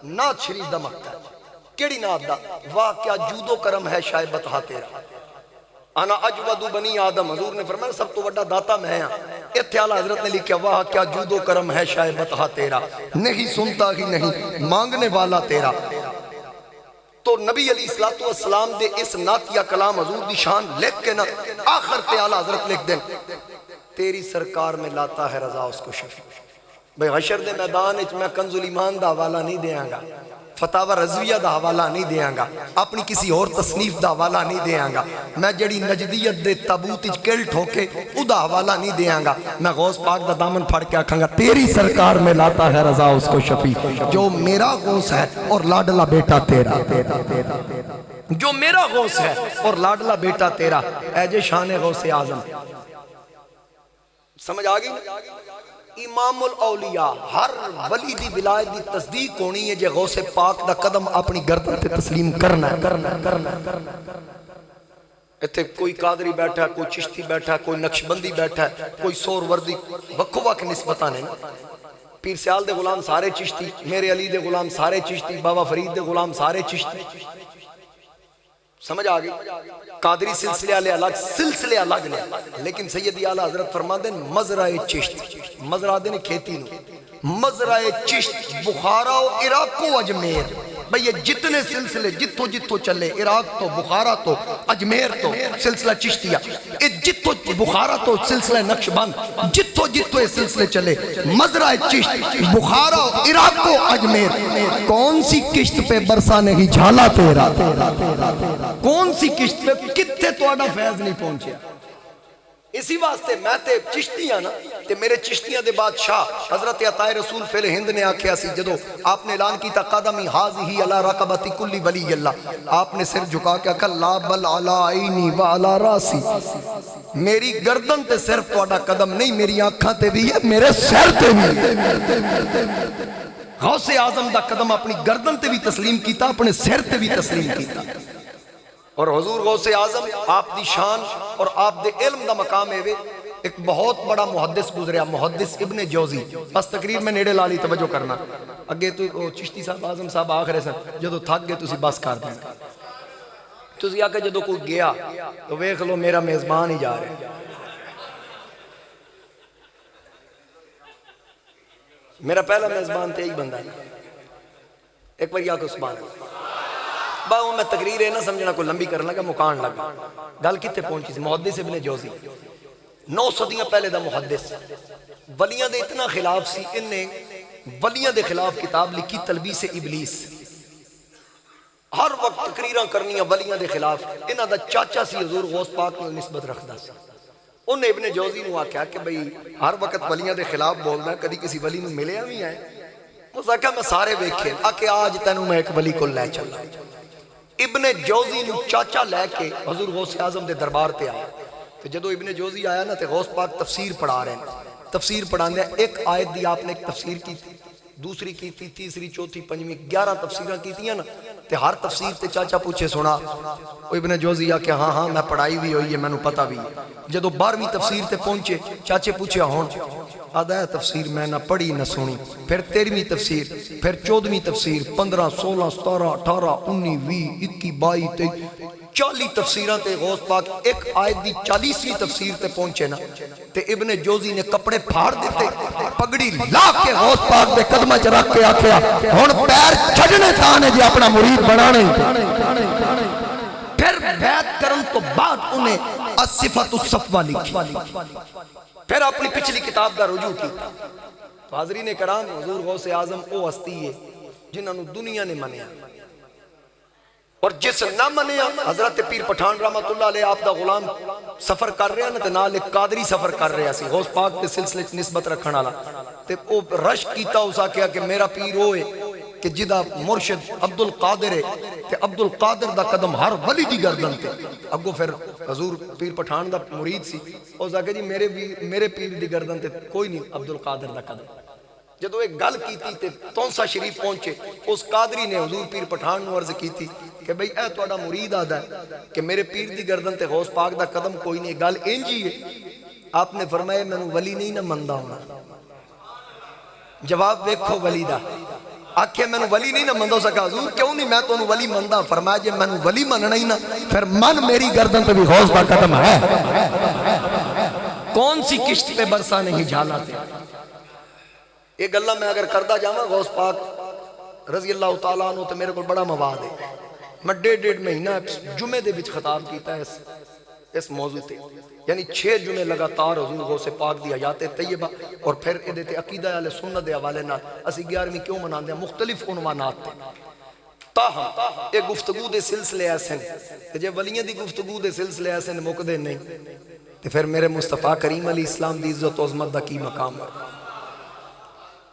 نعت شریف دا مقطع ہے. کیڑی نعت دا؟ واہ کیا جود و کرم ہے شائبت ہاں تیرا, انا اجود بنی آدم. حضور نے فرمایا سب تو بڑا داتا میں ہاں. اتھے اعلیٰ حضرت نے لکھا واہ کیا جود و کرم ہے شائبت ہاں تیرا, نہیں سنتا ہی نہیں مانگنے والا تیرا. تو نبی علیہ السلام دے اس نعتیہ کلام حضور دی شان لکھ کے نا آخر تے اعلیٰ حضرت لکھ دیں تیری سرکار میں لاتا ہے رضا اس کو شفیع. بھئی حشر دے میدان اچ میں کنز الایمان دا حوالہ نہیں دیاں گا, فتاوہ رضویہ دا حوالہ نہیں دیاں گا, اپنی کسی اور تصنیف دا حوالہ نہیں دیاں گا, میں جڑی نجدیت دے تابوت اچ کل ٹھوکے او دا حوالہ نہیں دیاں گا. میں غوث پاک دا دامن پھڑ کے آکھاں گا تیری سرکار میں لاتا ہے رضا اس کو شفیع, جو میرا غوث ہے اور لاڈلا بیٹا تیرا, جو میرا غوث ہے اور لاڈلا بیٹا تیرا. اے جے شان غوث اعظم. سمجھ آگئی؟ امام الاولیاء ہر ولی دی ولایت دی تصدیق ہونی ہے جے غوث پاک دا قدم اپنی گردن تے تسلیم کرنا ہے. اتھے کوئی قادری بیٹھا ہے, کوئی چشتی بیٹھا ہے, کوئی نقشبندی بیٹھا ہے, کوئی سور وردی وکھو وکھ نسبتاں نہیں. پیر سیال دے غلام سارے چشتی, میرے علی دے غلام سارے چشتی, بابا فرید دے غلام سارے چشتی. سمجھ آگئی؟ قادری سلسلے والے الگ, سلسلے الگ نے, لیکن سیدی اعلیٰ حضرت فرماندے مزرعہ چشت, مزرعہ دے نے کھیتی نو, مزرعہ چشت بخارا و عراق و اجمیر. بھئی یہ جتنے سلسلے جتو جتو چلے, عراق تو بخارا تو اجمیر تو سلسلہ چشتیہ, جتو بخارا تو سلسلہ نقشبند, جتو جتو یہ سلسلے چلے مزرعہ چشت بخارا و عراق و اجمیر. کون سی کشت پہ برسا نہیں جھالا تیرا, کون سی کشت پہ کتے تو آڈا فیض نہیں پہنچے. اسی واسطے میں تے چشتیاں نا تے میرے چشتیاں دے بادشاہ حضرت عطائے رسول فیل ہند نے آکھیا سی جدو آپ نے اعلان کی تا قدمی حاضی علی رقبتی کلی ولی اللہ, آپ نے سر جھکا کے کہا لا بل علی عینی و علی راسی, میری گردن تے صرف توڑا قدم نہیں میری آنکھاں تے بھی ہے میرے سر تے بھی. غوث اعظم دا قدم اپنی گردن تے بھی تسلیم کیتا, اپنے سر تے بھی تسلیم کیتا. اور حضور غوث اعظم آپ دی شان اور آپ دے علم دا مقام ہے. ایک بہت بڑا محدث گزریا, محدث ابن جوزی. بس تقریر میں نیڑے لالی توجہ کرنا. اگے تو چشتی صاحب اعظم صاحب آخر سن جدو تھک گئے تسی بس کر دیں. تسی آکے جدو کوئی گیا تو ویکھ لو میرا میزبان ہی جا رہے. میرا پہلا میزبان تے ہی بندہ ہے. ایک بار یا کو سبحان اللہ. باہوں میں تقریر ہے نہ سمجھنا کوئی لمبی کرنا لگا, مکان لگا. گل کتے پہنچی سی محدث ابن جوزی, 9 صدیاں پہلے دا محدث. ولیاں دے اتنا خلاف سی, ان نے ولیاں دے خلاف کتاب لکھی تلبیس ابلیس. ہر وقت تقریراں کرنیاں ولیاں دے خلاف. انہاں دا چاچا سی حضور غوث پاک نے نسبت رکھدا سی. انہیں ابن جوزی نو آکھیا کہ بھئی ہر وقت ولیاں دے خلاف بولنا ہے, کدی کسی ولی نو ملیا بھی ہے؟ اس آکھیا میں سارے ویکھے, آکے آج تینوں میں ایک ولی کو لے چلا. ابن جوزی نو چاچا لے کے حضور غوث اعظم دے دربار تے آیا. تو جدو ابن جوزی آیا نا تے غوث پاک تفسیر پڑھا رہے ہیں. تفسیر پڑھاندے ایک آیت دی آپ نے ایک تفسیر کی تھی, دوسری کی تھی, تیسری, چوتھی, پنجویں, 11 تفسیریں کی تھی نا. تے ہر تفسیر تے چاچا پوچھے سنا. ابن جوزی آ کہ ہاں ہاں میں پڑھائی بھی ہوئی ہے, میں نو پتہ بھی. جدو 12ویں تفسیر تے پہنچے چاچے پوچھے ہون آدھا ہے تفسیر میں نہ پڑھی نہ سنی، پھر 13ویں تفسیر، پھر 14ویں تفسیر، 15 16 17 18 19 20 21 22 23 40 تفسیران تے غوث پاک ایک آیت دی 40ویں تفسیر تے پہنچے نا تے ابن جوزی نے کپڑے پھاڑ دیتے، پگڑی لا کے غوث پاک دے قدمہ چ رکھ کے آکھیا ہن پیر چھڈنے تانے جی اپنا مرید بنانے، پھر بیعت کرن تو بعد انہیں الصفات الصفوہ لکھی، پھر اپنی پچھلی کتاب دا رجوع کیتا۔ تو حاضرین کرام، حضور غوث اعظم او ہستی ہے جنہاں نو دنیا نے منیا، اور جس نہ منیا حضرت پیر پٹھان رحمت اللہ علیہ آپ دا غلام سفر کر رہا نا تے نال ایک قادری سفر کر رہا سی غوث پاک کے سلسلے نسبت رکھن والا، تے او رش کیتا اس آکھیا کہ میرا پیر ہوئے کہ جدا مرشد عبد القادر ہے تے عبد القادر دا قدم ہر ولی دی گردن تے اگو پھر حضور پیر پٹھان دا مرید سی اس آکھیا جی میرے پیر دی گردن تے کوئی نہیں عبد القادر دا قدم۔ جدو ایک گل کیتی تے تونسا شریف پہنچے، اس قادری نے حضور پیر پٹھان نو عرض کیتی کہ بھئی اے توڑا مرید آدھا ہے کہ میرے پیر دی گردن تے غوث پاک دا قدم کوئی نہیں، گل انجی ہے۔ آپ نے فرمایا میں نو ولی نہیں نہ مندہ ہونا، جواب دیکھو ولی دا، آکھے میں نو ولی نہیں نہ مندہ ہو سکا، حضور کیوں نہیں میں تو نو ولی مندہ، فرمایا جے میں نو ولی مننا ہی نہ پھر من میری گردن تے بھی غوث پاک قدم ہے، کون سی کشت پہ برسا نہیں جھالا تے۔ ایک اللہ میں اگر کردہ جاما غوث پاک رضی اللہ تعالیٰ عنہ تو میرے کو بڑا مواد ہے، میں ڈیڑھ مہینہ جمعے دے بچ خطاب کیتا ہے اس موضوع تے، یعنی 6 جمعے لگاتار حضور غوث پاک دی حیات طیبہ اور پھر ادھے تے عقیدہ اہل سنت دے حوالے نال اسی 11ویں کیوں مناندے ہیں مختلف عنوانات تے۔ تاہم ایک گفتگو دے سلسلے ایسے ہیں جے ولیاں دی گفتگو دے سلسلے ایسے ہیں مقدے نہیں تے پھر میرے مصطفیٰ کریم علیہ السلام دی عزت و عظمت دا کی مقام ہے۔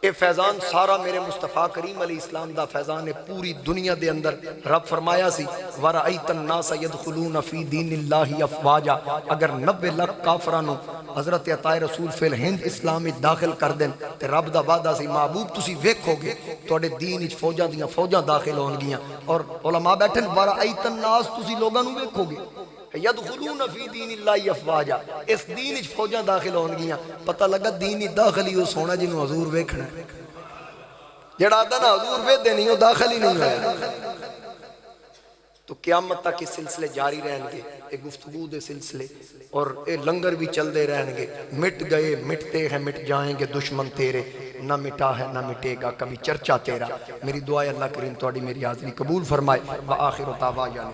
اے فیضان سارا میرے مصطفیٰ کریم علیہ السلام دا فیضان ہے، پوری دنیا دے اندر رب فرمایا سی وَرَأَيْتَ النَّاسَ يَدْخُلُونَ فِي دِينِ اللَّهِ أَفْوَاجًا، اگر 90 لاکھ کافرانو حضرت عطائے رسول فی الہند اسلام داخل کر دیں تے رب دا وعدہ سی محبوب تسی ویکھو گے توڑے دین اچ فوجاں دیاں فوجاں داخل ہون گیاں، اور علماء بیٹھن وَرَأَيْتَ النَّاسَ تسی لوگاں نو ویکھو گے یدخلون فی دین اللہ افواجا، اس دین اچ فوجاں داخل ہون گیاں، پتہ لگا دین داخل ہی اس ہونا جنہوں حضور ویکھنا ہے، جڑا آدھا نا حضور ویدے نہیں ہو داخل ہی نہیں ہوئے۔ تو قیامت تک یہ سلسلے جاری رہن گے، ایک گفتگو دے سلسلے اور اے لنگر بھی چل دے رہن گے، مٹ گئے مٹتے ہیں مٹ جائیں گے دشمن تیرے، نہ مٹا ہے نہ مٹے گا کبھی چرچا تیرا۔ میری دعا ہے اللہ کریم توڑی میری حاضری قبول فرمائے، وآخر دعوانا